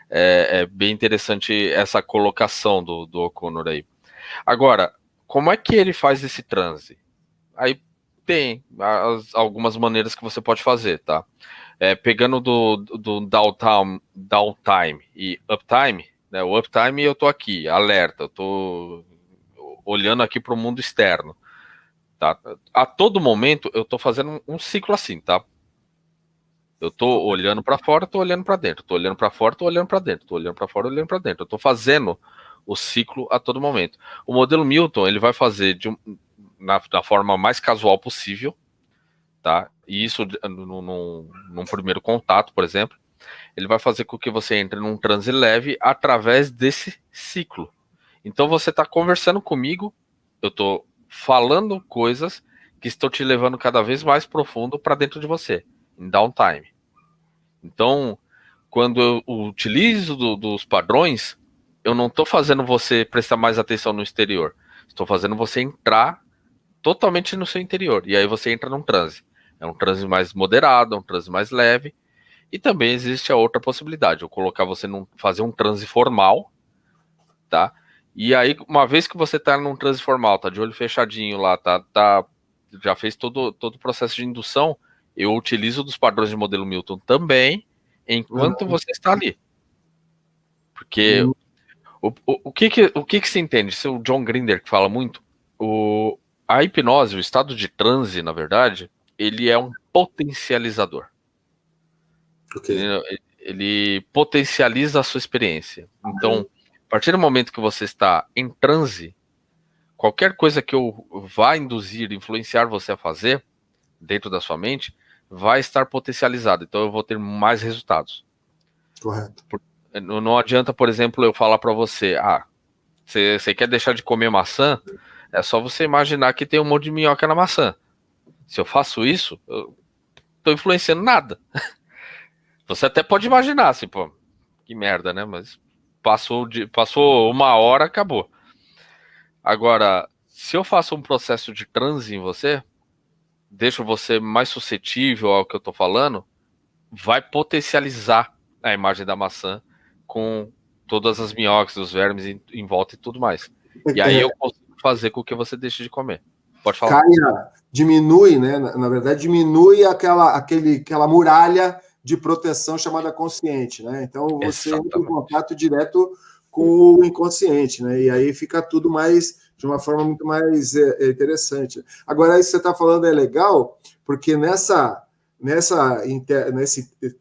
é bem interessante essa colocação do O'Connor aí. Agora, como é que ele faz esse transe? Aí tem algumas maneiras que você pode fazer, tá? Pegando do downtime e uptime, né? O uptime eu tô aqui, alerta, eu tô olhando aqui para o mundo externo, tá? A todo momento eu tô fazendo um ciclo assim, tá? Eu tô olhando para fora, tô olhando para dentro, tô olhando para fora, tô olhando para dentro, tô olhando para fora, olhando para dentro. Eu tô fazendo o ciclo a todo momento. O modelo Milton, ele vai fazer da forma mais casual possível, tá? E isso num primeiro contato, por exemplo, ele vai fazer com que você entre num transe leve através desse ciclo. Então você tá conversando comigo, eu tô falando coisas que estão te levando cada vez mais profundo para dentro de você, em downtime. Então, quando eu utilizo dos padrões, eu não estou fazendo você prestar mais atenção no exterior. Estou fazendo você entrar totalmente no seu interior. E aí você entra num transe. É um transe mais moderado, um transe mais leve. E também existe a outra possibilidade, eu colocar você fazer um transe formal, tá? E aí, uma vez que você tá num transe formal, tá de olho fechadinho lá, já fez todo o processo de indução, eu utilizo dos padrões de modelo Milton também, enquanto você está ali. Porque o que se entende? Isso é o John Grinder que fala muito. A hipnose, o estado de transe, na verdade, ele é um potencializador. Okay. Ele potencializa a sua experiência. Então, a partir do momento que você está em transe, qualquer coisa que eu vá induzir, influenciar você a fazer dentro da sua mente, vai estar potencializado. Então eu vou ter mais resultados. Correto. Não adianta, por exemplo, eu falar para você, você quer deixar de comer maçã? É só você imaginar que tem um monte de minhoca na maçã. Se eu faço isso, eu tô influenciando nada. Você até pode imaginar, assim, pô, que merda, né? Mas passou 1 hora, acabou. Agora, se eu faço um processo de transe em você, deixo você mais suscetível ao que eu tô falando, vai potencializar a imagem da maçã com todas as minhocas, os vermes em volta e tudo mais. E aí eu consigo fazer com que você deixe de comer. Pode falar. Diminui, né? Na verdade, diminui aquela muralha de proteção chamada consciente, né? Então você entra em contato direto com o inconsciente, né? E aí fica tudo de uma forma muito mais interessante. Agora, isso que você está falando é legal, porque nesse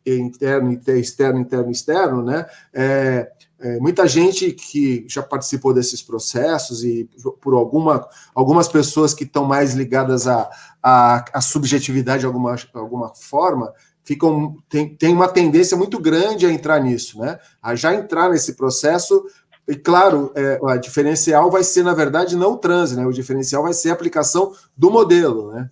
interno, externo, né? Muita gente que já participou desses processos e por algumas pessoas que estão mais ligadas à subjetividade de alguma forma, tem uma tendência muito grande a entrar nisso, né? A já entrar nesse processo E claro, a diferencial vai ser, na verdade, não o transe, né? O diferencial vai ser a aplicação do modelo, né?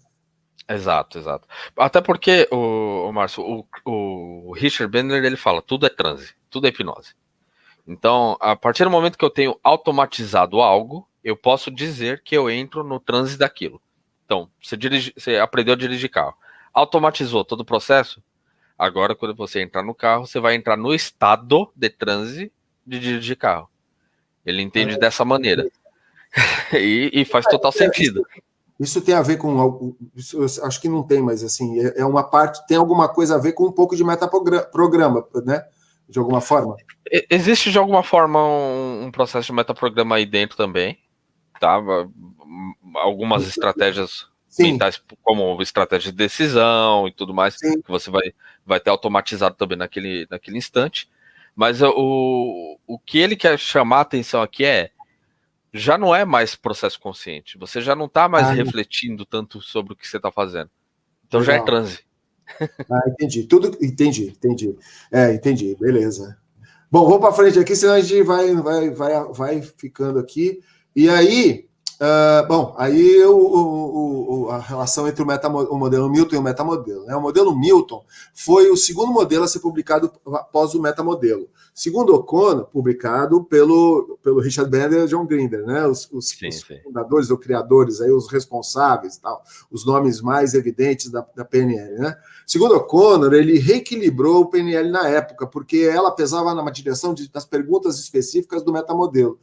Exato, exato. Até porque, o Márcio, o Richard Bandler, ele fala, tudo é transe, tudo é hipnose. Então, a partir do momento que eu tenho automatizado algo, eu posso dizer que eu entro no transe daquilo. Então, você aprendeu a dirigir carro. Automatizou todo o processo? Agora, quando você entrar no carro, você vai entrar no estado de transe de dirigir carro. Ele entende dessa maneira. E faz total sentido. Isso tem a ver com algo. Acho que não tem, mas assim, é uma parte, tem alguma coisa a ver com um pouco de metaprograma, né? De alguma forma. Existe de alguma forma um processo de metaprograma aí dentro também, tá? Algumas estratégias mentais, como estratégia de decisão e tudo mais, Sim. que você vai ter automatizado também naquele instante. Mas o que ele quer chamar a atenção aqui já não é mais processo consciente. Você já não está mais refletindo tanto sobre o que você está fazendo. Então legal. Já é transe. Entendi. Entendi. Beleza. Bom, vamos para frente aqui, senão a gente vai ficando aqui. E aí, aí a relação entre o modelo Milton e o metamodelo. Né? O modelo Milton foi o segundo modelo a ser publicado após o metamodelo. Segundo O'Connor, publicado pelo Richard Bandler e John Grinder, né? Os fundadores ou criadores, aí, os responsáveis, tal, os nomes mais evidentes da PNL. Né? Segundo O'Connor, ele reequilibrou o PNL na época, porque ela pesava na direção das perguntas específicas do metamodelo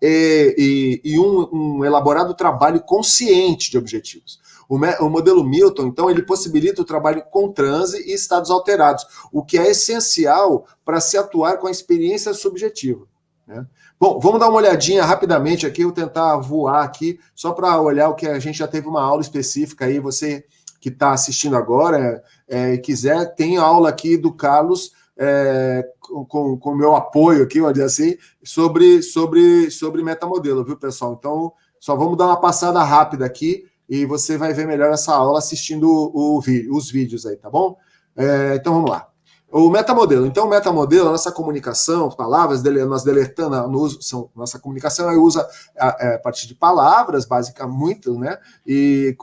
e um elaborado trabalho consciente de objetivos. O modelo Milton, então, ele possibilita o trabalho com transe e estados alterados, o que é essencial para se atuar com a experiência subjetiva. Né? Bom, vamos dar uma olhadinha rapidamente aqui, eu vou tentar voar aqui, só para olhar o que a gente já teve uma aula específica aí, você que está assistindo agora, quiser, tem aula aqui do Carlos, com o meu apoio aqui, vamos dizer assim, sobre metamodelo, viu, pessoal? Então, só vamos dar uma passada rápida aqui, e você vai ver melhor essa aula assistindo os vídeos aí, tá bom? Então, vamos lá. O metamodelo. Então, o metamodelo, a nossa comunicação, palavras, nós deletando, nossa comunicação usa a partir de palavras, basicamente, muito, né? E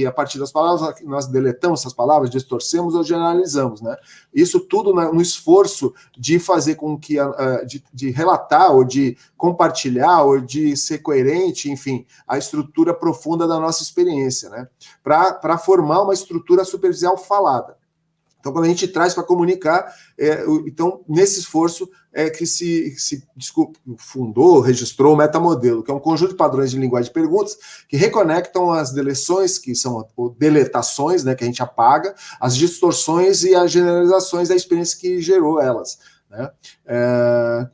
a partir das palavras, nós deletamos essas palavras, distorcemos ou generalizamos, né? Isso tudo no esforço de fazer com que, de relatar, ou de compartilhar, ou de ser coerente, enfim, a estrutura profunda da nossa experiência, né? Para formar uma estrutura superficial falada. Então, quando a gente traz para comunicar, então, nesse esforço que se fundou, registrou o metamodelo, que é um conjunto de padrões de linguagem de perguntas que reconectam as deleções, que são deletações, né, que a gente apaga, as distorções e as generalizações da experiência que gerou elas. Né?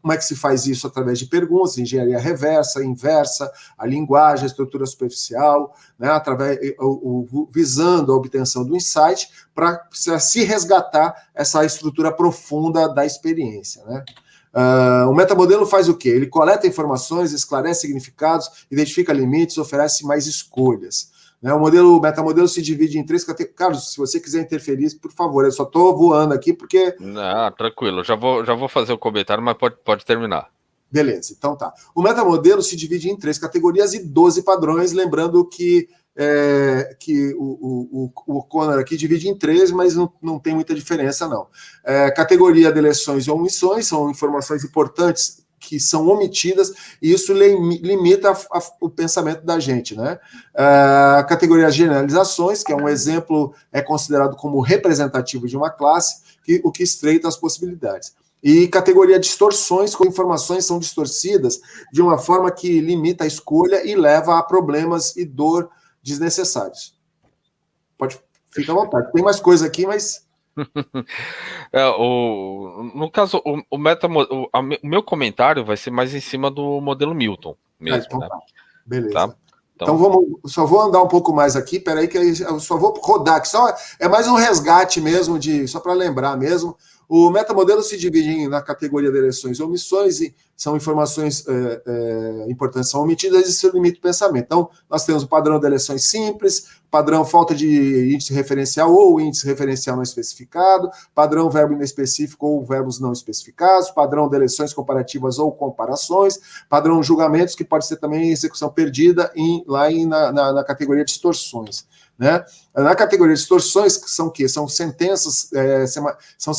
Como é que se faz isso? Através de perguntas, engenharia reversa, inversa, a linguagem, a estrutura superficial, né? Visando a obtenção do insight para se resgatar essa estrutura profunda da experiência. Né? O metamodelo faz o quê? Ele coleta informações, esclarece significados, identifica limites, oferece mais escolhas. O metamodelo se divide em 3 categorias. Carlos, se você quiser interferir, por favor, eu só estou voando aqui porque... Tranquilo, já vou fazer o comentário, mas pode terminar. Beleza, então tá. O metamodelo se divide em 3 categorias e 12 padrões, lembrando que o Conner aqui divide em 3, mas não tem muita diferença, não. Categoria de deleções e omissões, são informações importantes que são omitidas, e isso limita o pensamento da gente, né? Categoria de generalizações, que é um exemplo, é considerado como representativo de uma classe, o que estreita as possibilidades. E categoria de distorções, como informações são distorcidas de uma forma que limita a escolha e leva a problemas e dor desnecessários. Pode ficar à vontade. Tem mais coisa aqui, mas... No caso, o meu comentário vai ser mais em cima do modelo Milton mesmo, então, né? Tá. Beleza. Tá? Então só vou andar um pouco mais aqui, peraí que eu só vou rodar aqui, é mais um resgate mesmo, só para lembrar mesmo. O metamodelo se divide na categoria de eleições e omissões, e são informações importantes, são omitidas e se limita o pensamento. Então, nós temos o padrão de eleições simples, padrão falta de índice referencial ou índice referencial não especificado, padrão verbo inespecífico ou verbos não especificados, padrão deleções comparativas ou comparações, padrão julgamentos, que pode ser também execução perdida na categoria distorções. Né? Na categoria de distorções, que são o quê? São sentenças são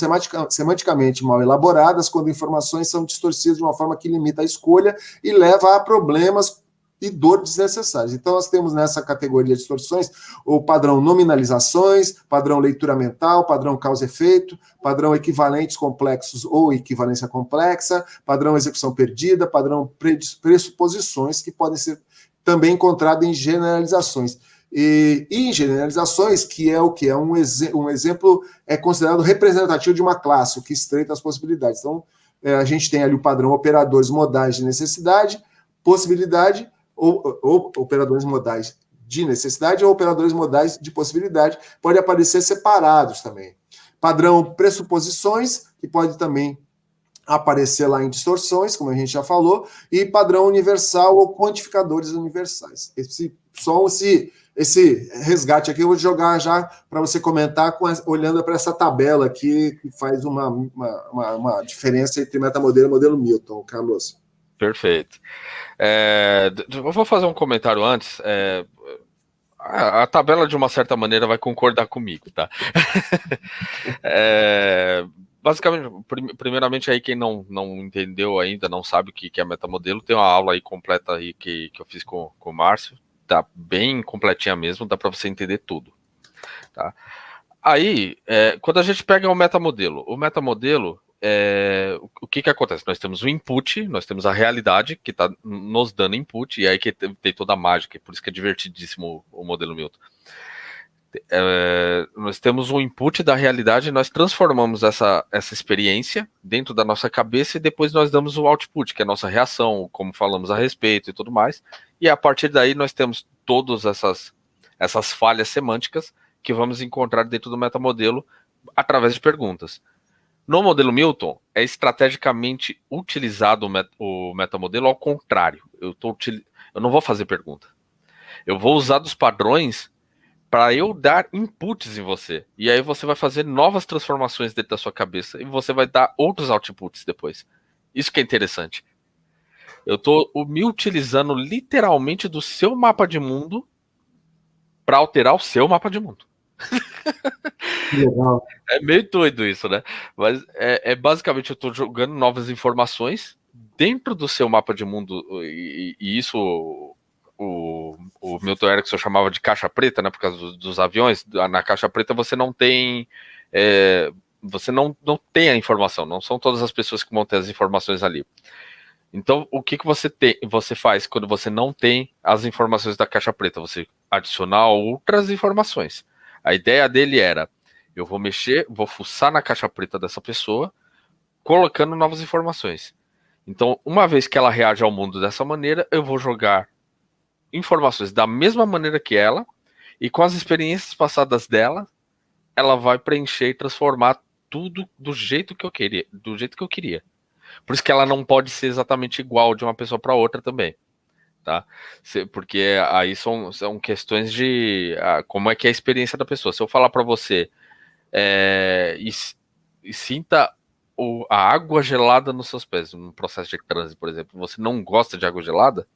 semanticamente mal elaboradas, quando informações são distorcidas de uma forma que limita a escolha e leva a problemas e dor desnecessários. Então, nós temos nessa categoria de distorções o padrão nominalizações, padrão leitura mental, padrão causa-efeito, padrão equivalentes complexos ou equivalência complexa, padrão execução perdida, padrão pressuposições, que podem ser também encontrados em generalizações. E em generalizações, que é o que? É um exemplo considerado representativo de uma classe, o que estreita as possibilidades. Então, a gente tem ali o padrão operadores modais de necessidade, possibilidade, ou operadores modais de necessidade ou operadores modais de possibilidade, pode aparecer separados também. Padrão pressuposições, que pode também aparecer lá em distorções, como a gente já falou, e padrão universal ou quantificadores universais. Esse resgate aqui eu vou jogar já para você comentar olhando para essa tabela aqui, que faz uma diferença entre metamodelo e modelo Milton, Carlos. Perfeito. Eu vou fazer um comentário antes. A tabela, de uma certa maneira, vai concordar comigo, tá? Basicamente, primeiramente, aí quem não entendeu ainda, não sabe o que é metamodelo, tem uma aula aí completa aí que eu fiz com o Márcio, tá bem completinha mesmo, dá para você entender tudo, tá? Aí, quando a gente pega o metamodelo, o que acontece? Nós temos o input, nós temos a realidade que está nos dando input, e aí que tem toda a mágica, por isso que é divertidíssimo o modelo Milton. Nós temos um input da realidade, nós transformamos essa experiência dentro da nossa cabeça e depois nós damos o output, que é a nossa reação, como falamos a respeito e tudo mais, e a partir daí nós temos todas essas falhas semânticas que vamos encontrar dentro do metamodelo através de perguntas. No modelo Milton, é estrategicamente utilizado o metamodelo ao contrário. Eu não vou fazer pergunta. Eu vou usar dos padrões para eu dar inputs em você. E aí você vai fazer novas transformações dentro da sua cabeça e você vai dar outros outputs depois. Isso que é interessante. Eu estou me utilizando literalmente do seu mapa de mundo para alterar o seu mapa de mundo. Legal. É meio doido isso, né? Mas basicamente eu estou jogando novas informações dentro do seu mapa de mundo, e isso o Milton Erickson chamava de caixa preta, né? Por causa dos aviões. Na caixa preta você não tem você não tem a informação, não são todas as pessoas que vão ter as informações ali. Então, o que você faz quando você não tem as informações da caixa preta? Você adicionar outras informações. A ideia dele era: eu vou fuçar na caixa preta dessa pessoa, colocando novas informações. Então, uma vez que ela reage ao mundo dessa maneira, eu vou jogar informações da mesma maneira que ela, e com as experiências passadas dela, ela vai preencher e transformar tudo do jeito que eu queria. Por isso que ela não pode ser exatamente igual de uma pessoa para outra também, tá? Porque aí são questões de como é que é a experiência da pessoa. Se eu falar para você e sinta a água gelada nos seus pés, no processo de transe, por exemplo, você não gosta de água gelada,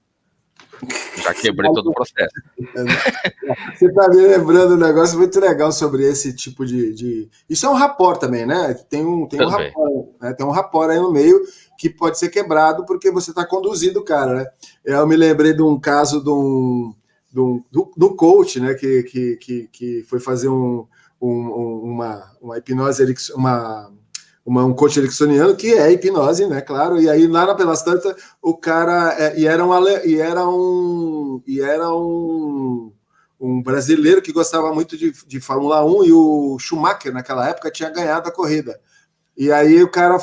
já quebrei todo o processo. Você está me lembrando um negócio muito legal sobre esse tipo de... Isso é um rapport também, né? Tem um rapport, né? Tem um rapport aí no meio que pode ser quebrado porque você está conduzindo o cara, né? Eu me lembrei de um caso do coach, né? Que foi fazer uma hipnose, um coach ericksoniano, que é hipnose, né, claro, e aí lá pelas tantas, o cara, era um brasileiro que gostava muito de Fórmula 1, e o Schumacher, naquela época, tinha ganhado a corrida. E aí o cara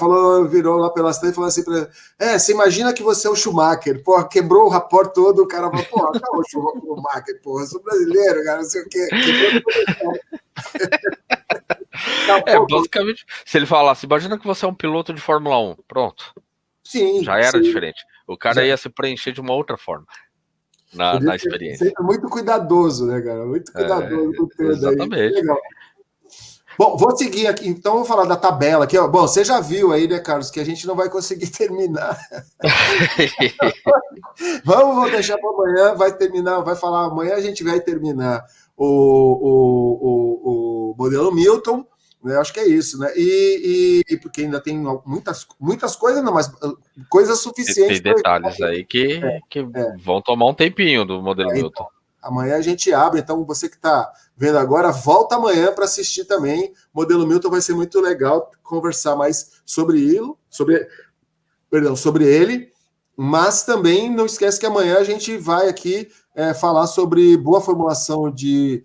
virou lá pelas tantas e falou assim pra ele: você imagina que você é o Schumacher, porra, quebrou o rapport todo, o cara falou: porra, não, o Schumacher, porra, eu sou brasileiro, cara, não sei o quê, quebrou todo. Basicamente, se ele falasse: imagina que você é um piloto de Fórmula 1, pronto. Sim. Já era diferente. O cara ia se preencher de uma outra forma. na experiência. Sempre muito cuidadoso, né, cara? Muito cuidadoso com tudo. Exatamente. Legal. Bom, vou seguir aqui, então vou falar da tabela aqui. Ó. Bom, você já viu aí, né, Carlos, que a gente não vai conseguir terminar. Vamos deixar para amanhã, vai terminar, vai falar amanhã, a gente vai terminar o modelo Milton, né? Acho que é isso, né? E porque ainda tem muitas coisas, não, mas coisas suficientes. Tem detalhes aí que vão tomar um tempinho do modelo Milton. Então, amanhã a gente abre, então você que está vendo agora, volta amanhã para assistir também. O modelo Milton vai ser muito legal conversar mais sobre ele, mas também não esquece que amanhã a gente vai aqui falar sobre boa formulação de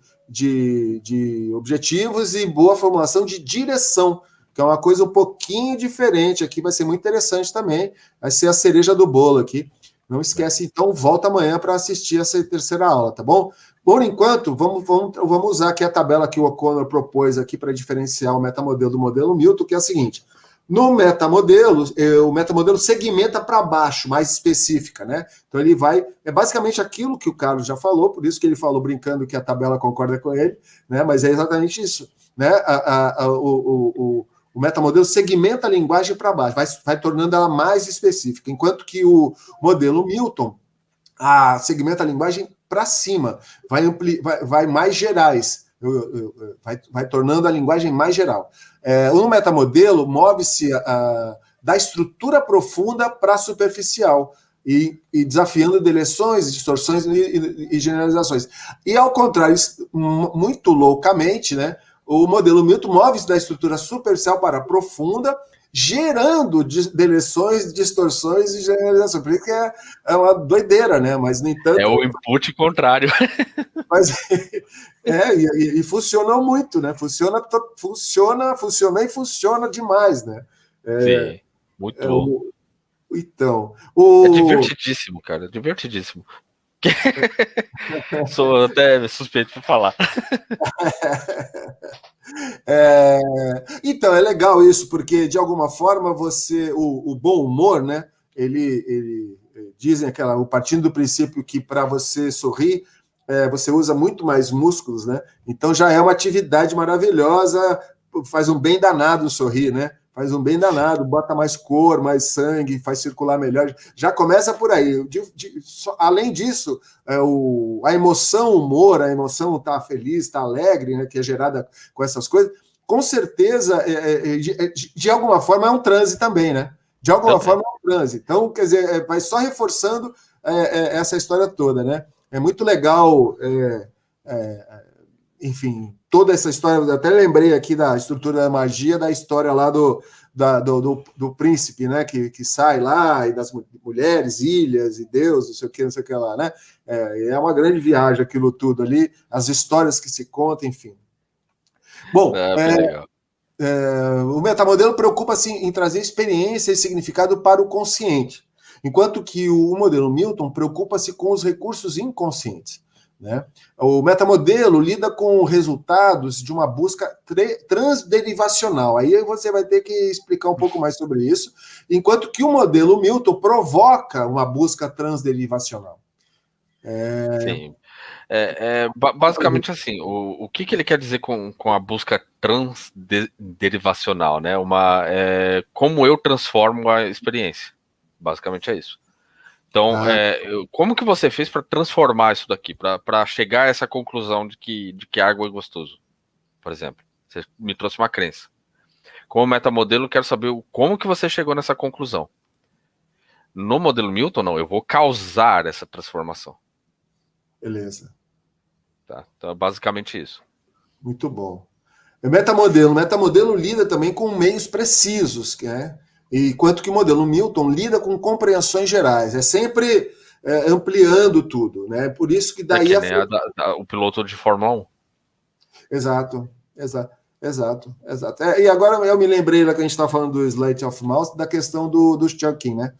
objetivos e boa formulação de direção, que é uma coisa um pouquinho diferente aqui, vai ser muito interessante também, vai ser a cereja do bolo aqui. Não esquece, então, volta amanhã para assistir essa terceira aula, tá bom? Por enquanto, vamos usar aqui a tabela que o O'Connor propôs aqui para diferenciar o metamodelo do modelo Milton, que é a seguinte. No metamodelo, o metamodelo segmenta para baixo, mais específica, né? Então ele vai... É basicamente aquilo que o Carlos já falou, por isso que ele falou brincando que a tabela concorda com ele, né? Mas é exatamente isso, né? O metamodelo segmenta a linguagem para baixo, vai tornando ela mais específica, enquanto que o modelo Milton segmenta a linguagem para cima, vai mais gerais, vai tornando a linguagem mais geral. O metamodelo move-se da estrutura profunda para a superficial, e desafiando deleções, distorções e generalizações. E, ao contrário, muito loucamente, né, o modelo Milton move-se da estrutura superficial para a profunda, gerando deleções, distorções e generalizações. Por isso que é uma doideira, né? Mas, no entanto... É o input contrário. Mas, e funcionou muito, né? Funcionou e funciona demais, né? Sim, muito bom. Então... É divertidíssimo, cara, divertidíssimo. Sou até suspeito por falar. Então, é legal isso, porque de alguma forma o bom humor, né? Ele dizem partindo do princípio que para você sorrir, você usa muito mais músculos, né? Então já é uma atividade maravilhosa, faz um bem danado sorrir, né? Faz um bem danado, bota mais cor, mais sangue, faz circular melhor. Já começa por aí. Além disso, a emoção, o humor, a emoção tá feliz, tá alegre, né, que é gerada com essas coisas, com certeza, de alguma forma, é um transe também, né? De alguma forma é um transe. Então, quer dizer, vai só reforçando essa história toda, né? É muito legal, enfim, toda essa história. Eu até lembrei aqui da estrutura da magia, da história lá do príncipe, né, que sai lá, e das mulheres, ilhas, e Deus, não sei o que lá, né? É uma grande viagem aquilo tudo ali, as histórias que se contam, enfim. Bom, o metamodelo preocupa-se em trazer experiência e significado para o consciente, enquanto que o modelo Milton preocupa-se com os recursos inconscientes. Né? O metamodelo lida com resultados de uma busca transderivacional. Aí você vai ter que explicar um pouco mais sobre isso, enquanto que o modelo Milton provoca uma busca transderivacional. Sim. Basicamente assim, o que ele quer dizer com a busca transderivacional, né? Como eu transformo a experiência. Basicamente é isso. Então, como que você fez para transformar isso daqui, para chegar a essa conclusão de que água é gostoso, por exemplo? Você me trouxe uma crença. Como metamodelo, eu quero saber como que você chegou nessa conclusão. No modelo Milton, não, eu vou causar essa transformação. Beleza. Tá? Então, é basicamente isso. Muito bom. O metamodelo lida também com meios precisos, né? Enquanto que o modelo Milton lida com compreensões gerais, é sempre ampliando tudo, né? Por isso que daí... o piloto de Fórmula 1. Exato. E agora eu me lembrei, lá que a gente estava falando do Sleight of Mouse, da questão do chunking, né?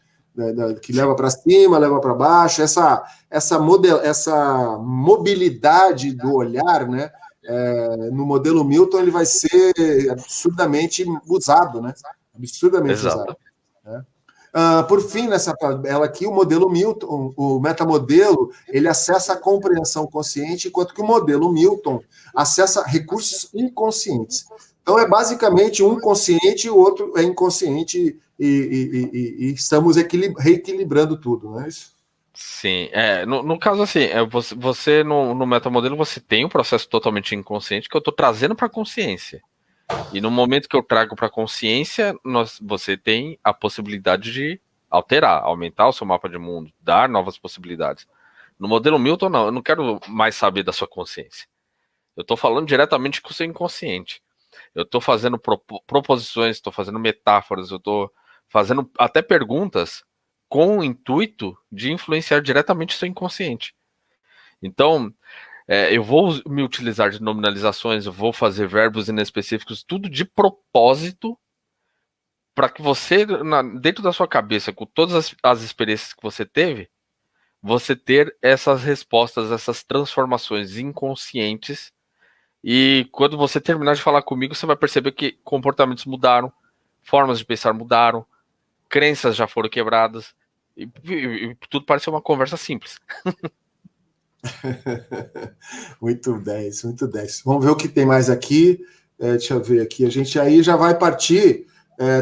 Que leva para cima, leva para baixo, essa mobilidade do olhar, né? No modelo Milton ele vai ser absurdamente usado, né? Absurdamente usado. Né? Por fim, nessa tabela aqui, o modelo Milton, o metamodelo, ele acessa a compreensão consciente, enquanto que o modelo Milton acessa recursos inconscientes. Então, é basicamente um consciente e o outro é inconsciente, e estamos reequilibrando tudo, não é isso? Sim, no caso assim, você no metamodelo você tem um processo totalmente inconsciente que eu estou trazendo para a consciência. E no momento que eu trago para a consciência, você tem a possibilidade de alterar, aumentar o seu mapa de mundo, dar novas possibilidades. No modelo Milton, não, eu não quero mais saber da sua consciência. Eu estou falando diretamente com o seu inconsciente. Eu estou fazendo proposições, estou fazendo metáforas, eu estou fazendo até perguntas com o intuito de influenciar diretamente o seu inconsciente. Então, eu vou me utilizar de nominalizações, eu vou fazer verbos inespecíficos, tudo de propósito, para que você, dentro da sua cabeça, com todas as experiências que você teve, você ter essas respostas, essas transformações inconscientes. E quando você terminar de falar comigo, você vai perceber que comportamentos mudaram, formas de pensar mudaram, crenças já foram quebradas, e tudo parece uma conversa simples. Muito 10, muito 10. Vamos ver o que tem mais aqui. Deixa eu ver aqui. A gente aí já vai partir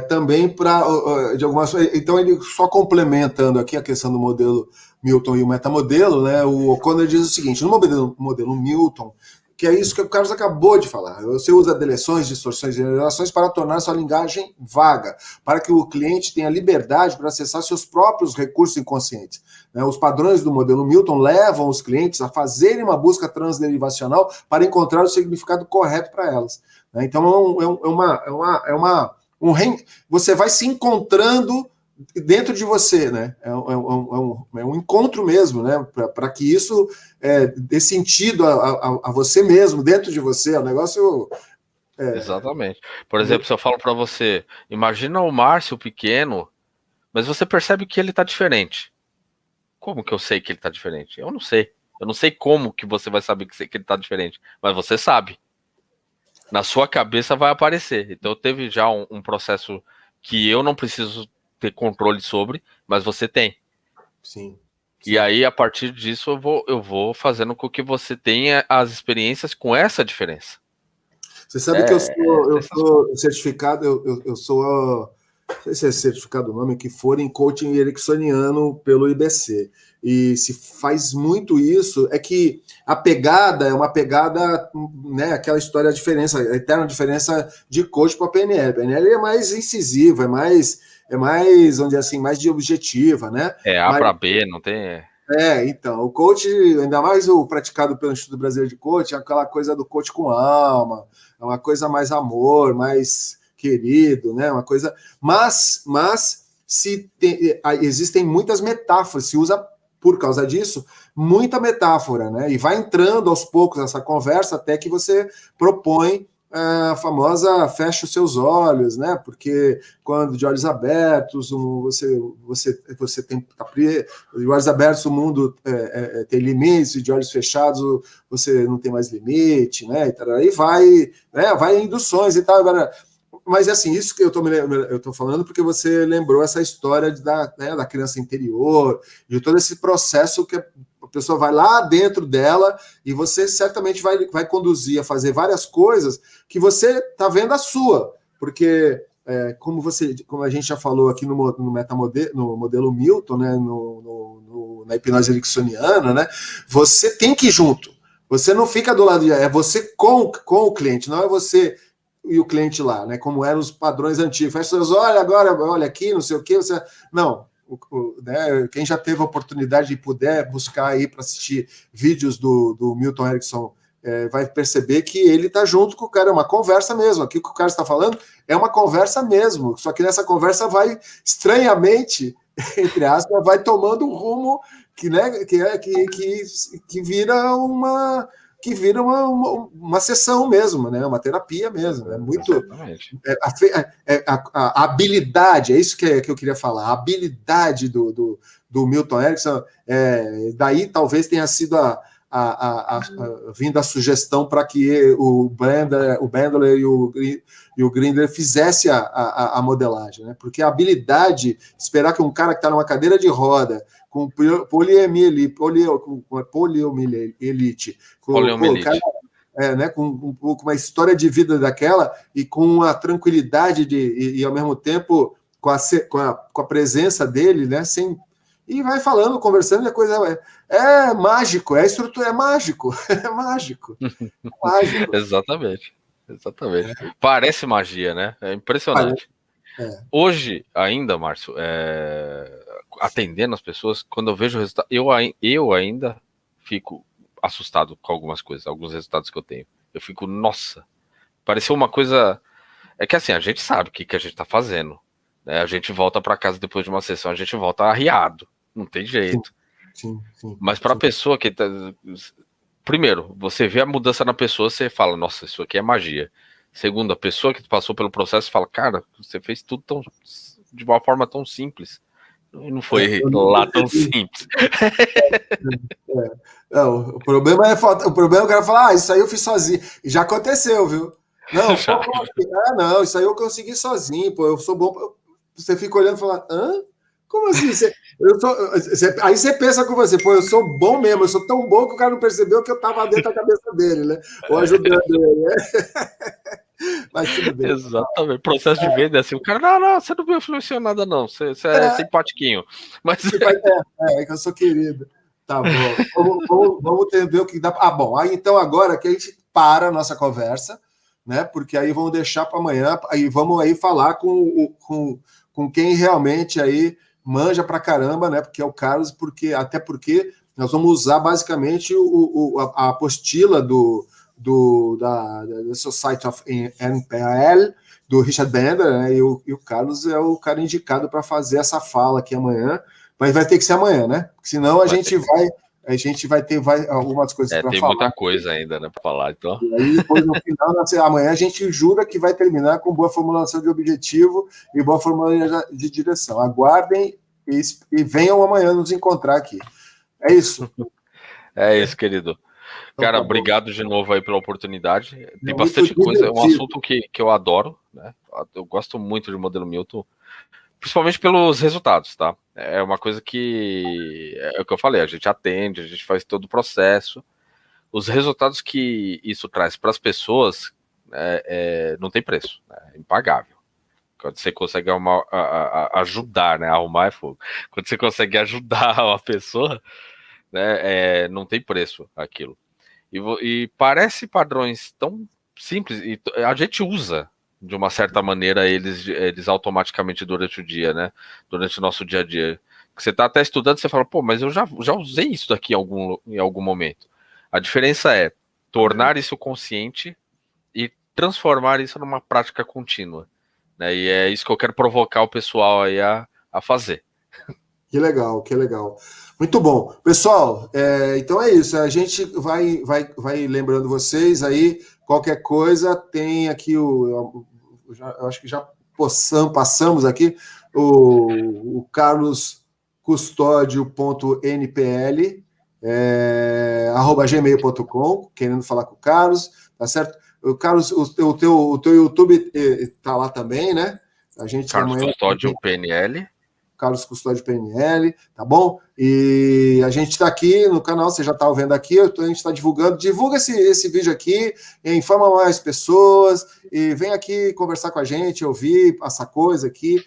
também para de algumas. Então, ele só complementando aqui a questão do modelo Milton e o metamodelo, né? O O'Connor diz o seguinte: no modelo Milton, que é isso que o Carlos acabou de falar. Você usa deleções, distorções e relações para tornar sua linguagem vaga, para que o cliente tenha liberdade para acessar seus próprios recursos inconscientes. Os padrões do modelo Milton levam os clientes a fazerem uma busca transderivacional para encontrar o significado correto para elas. Então, você vai se encontrando dentro de você, né? É um encontro mesmo, né? Para que isso dê sentido a você mesmo, dentro de você. É um negócio. Exatamente. Por exemplo, se eu falo para você, imagina o Márcio pequeno, mas você percebe que ele está diferente. Como que eu sei que ele está diferente? Eu não sei. Eu não sei como que você vai saber que ele está diferente, mas você sabe. Na sua cabeça vai aparecer. Então teve já um processo que eu não preciso ter controle sobre, mas você tem. Sim. E aí, a partir disso, eu vou fazendo com que você tenha as experiências com essa diferença. Você sabe que eu sou certificado, eu sou, não sei se é certificado o nome, que for em coaching ericksoniano pelo IBC. E se faz muito isso, é que a pegada é uma pegada, né, aquela história, a diferença, a eterna diferença de coach para PNL. PNL é mais incisiva, é mais, vamos dizer assim, mais de objetiva, né? A para B, não tem... Então, o coach, ainda mais o praticado pelo Instituto Brasileiro de Coaching, é aquela coisa do coach com alma, é uma coisa mais amor, mais querido, né? Uma coisa. Mas existem muitas metáforas, se usa por causa disso muita metáfora, né? E vai entrando aos poucos nessa conversa até que você propõe a famosa fecha os seus olhos, né? Porque quando de olhos abertos você tem de olhos abertos o mundo tem limites, de olhos fechados você não tem mais limite, né? E aí vai induções e tal. Agora, mas assim, isso que eu estou falando porque você lembrou essa história da criança interior, de todo esse processo que a pessoa vai lá dentro dela e você certamente vai conduzir a fazer várias coisas que você está vendo a sua, porque como a gente já falou aqui no metamodelo, no modelo Milton, né, na hipnose ericksoniana, né, você tem que ir junto. Você não fica do lado é você com o cliente, não é você e o cliente lá, né? Como eram os padrões antigos. Fecha seus olhos, agora olha aqui, não sei o quê. Não. Né, quem já teve a oportunidade e puder buscar aí para assistir vídeos do Milton Erickson vai perceber que ele está junto com o cara, é uma conversa mesmo. Aqui o que o cara está falando é uma conversa mesmo, só que nessa conversa vai, estranhamente, entre aspas, vai tomando um rumo que vira uma sessão mesmo, né? Uma terapia mesmo. É muito. A habilidade, é isso que eu queria falar. A habilidade do Milton Erickson, daí talvez tenha sido vindo a sugestão para que o Bandler e o Grindr fizesse a modelagem, né? Porque a habilidade, esperar que um cara que está numa cadeira de roda, com poliomielite, né, com uma história de vida daquela e com a tranquilidade e ao mesmo tempo com a presença dele, né, e vai falando, conversando, e a coisa é mágico, a estrutura é mágico, é mágico. Exatamente. Parece magia, né? É impressionante. Hoje, ainda, Márcio, atendendo as pessoas, quando eu vejo o resultado, eu ainda fico assustado com algumas coisas, alguns resultados que eu tenho. Eu fico, nossa, pareceu uma coisa... É que assim, a gente sabe o que a gente tá fazendo, né? A gente volta para casa depois de uma sessão, a gente volta arriado, não tem jeito. Sim. Mas para a pessoa que tá... Primeiro, você vê a mudança na pessoa, você fala, nossa, isso aqui é magia. Segundo, a pessoa que passou pelo processo fala, cara, você fez tudo de uma forma tão simples. Não foi tão simples. Não, o problema é o cara falar, isso aí eu fiz sozinho. E já aconteceu, viu? Não, isso aí eu consegui sozinho, pô, eu sou bom. Você fica olhando e fala, hã? Como assim? Aí você pensa com você, pô, eu sou bom mesmo, eu sou tão bom que o cara não percebeu que eu estava dentro da cabeça dele, né? Ou ajudando ele, né? Mas tudo bem. Exatamente. Processo de venda é assim, o cara, não, você não me influenciou nada, não. Você é simpatiquinho. Mas... É que eu sou querido. Tá bom. Vamos ver o que dá. Bom, aí então agora que a gente para a nossa conversa, né? Porque aí vamos deixar para amanhã, aí vamos aí falar com quem realmente aí manja pra caramba, né? Porque é o Carlos, até porque nós vamos usar basicamente a apostila da Society of NPL, do Richard Bandler, né? E o Carlos é o cara indicado para fazer essa fala aqui amanhã, mas vai ter que ser amanhã, né? Porque senão a gente vai ter algumas coisas para falar. Tem muita coisa ainda, né, para falar, então. E aí, depois, no final, amanhã a gente jura que vai terminar com boa formulação de objetivo e boa formulação de direção. Aguardem e venham amanhã nos encontrar aqui. É isso? É isso, querido. Então, cara, obrigado de novo aí pela oportunidade. Tem bastante coisa, é um assunto que eu adoro, né? Eu gosto muito de modelo Milton, principalmente pelos resultados, tá? É uma coisa que, é o que eu falei, a gente atende, a gente faz todo o processo. Os resultados que isso traz para as pessoas não tem preço, né? É impagável. Quando você consegue ajudar, né? Arrumar é fogo. Quando você consegue ajudar uma pessoa, né? Não tem preço aquilo. E parece padrões tão simples, e a gente usa de uma certa maneira eles automaticamente durante o dia, né? Durante o nosso dia a dia. Você tá até estudando, você fala, pô, mas eu já usei isso daqui em algum momento. A diferença é tornar isso consciente e transformar isso numa prática contínua, né? E é isso que eu quero provocar o pessoal aí a fazer. Que legal. Muito bom. Pessoal, então é isso. A gente vai lembrando vocês aí, qualquer coisa, tem aqui eu acho que já passamos aqui o carloscustódio.npl @gmail.com, querendo falar com o Carlos, tá certo? O Carlos, o teu YouTube tá lá também, né? A gente Carlos Custódio PNL. Carlos Custódio PNL, tá bom? E a gente está aqui no canal, você já está vendo aqui, a gente está divulgando, divulga esse vídeo aqui, informa mais pessoas, e vem aqui conversar com a gente, ouvir essa coisa aqui,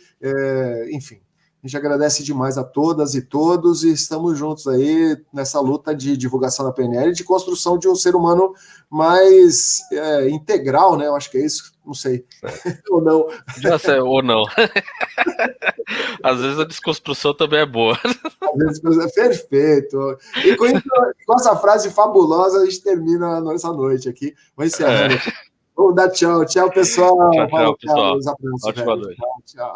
enfim. A gente agradece demais a todas e todos, e estamos juntos aí nessa luta de divulgação da PNL, de construção de um ser humano mais integral, né? Eu acho que é isso, não sei. Ou não. Já sei, ou não. Às vezes a desconstrução também é boa. Às vezes é perfeito. E com essa frase fabulosa, a gente termina a nossa noite aqui. Vou encerrando. Vamos dar tchau. Tchau, pessoal. Tchau, pessoal. Abraço, ótima noite. Tchau.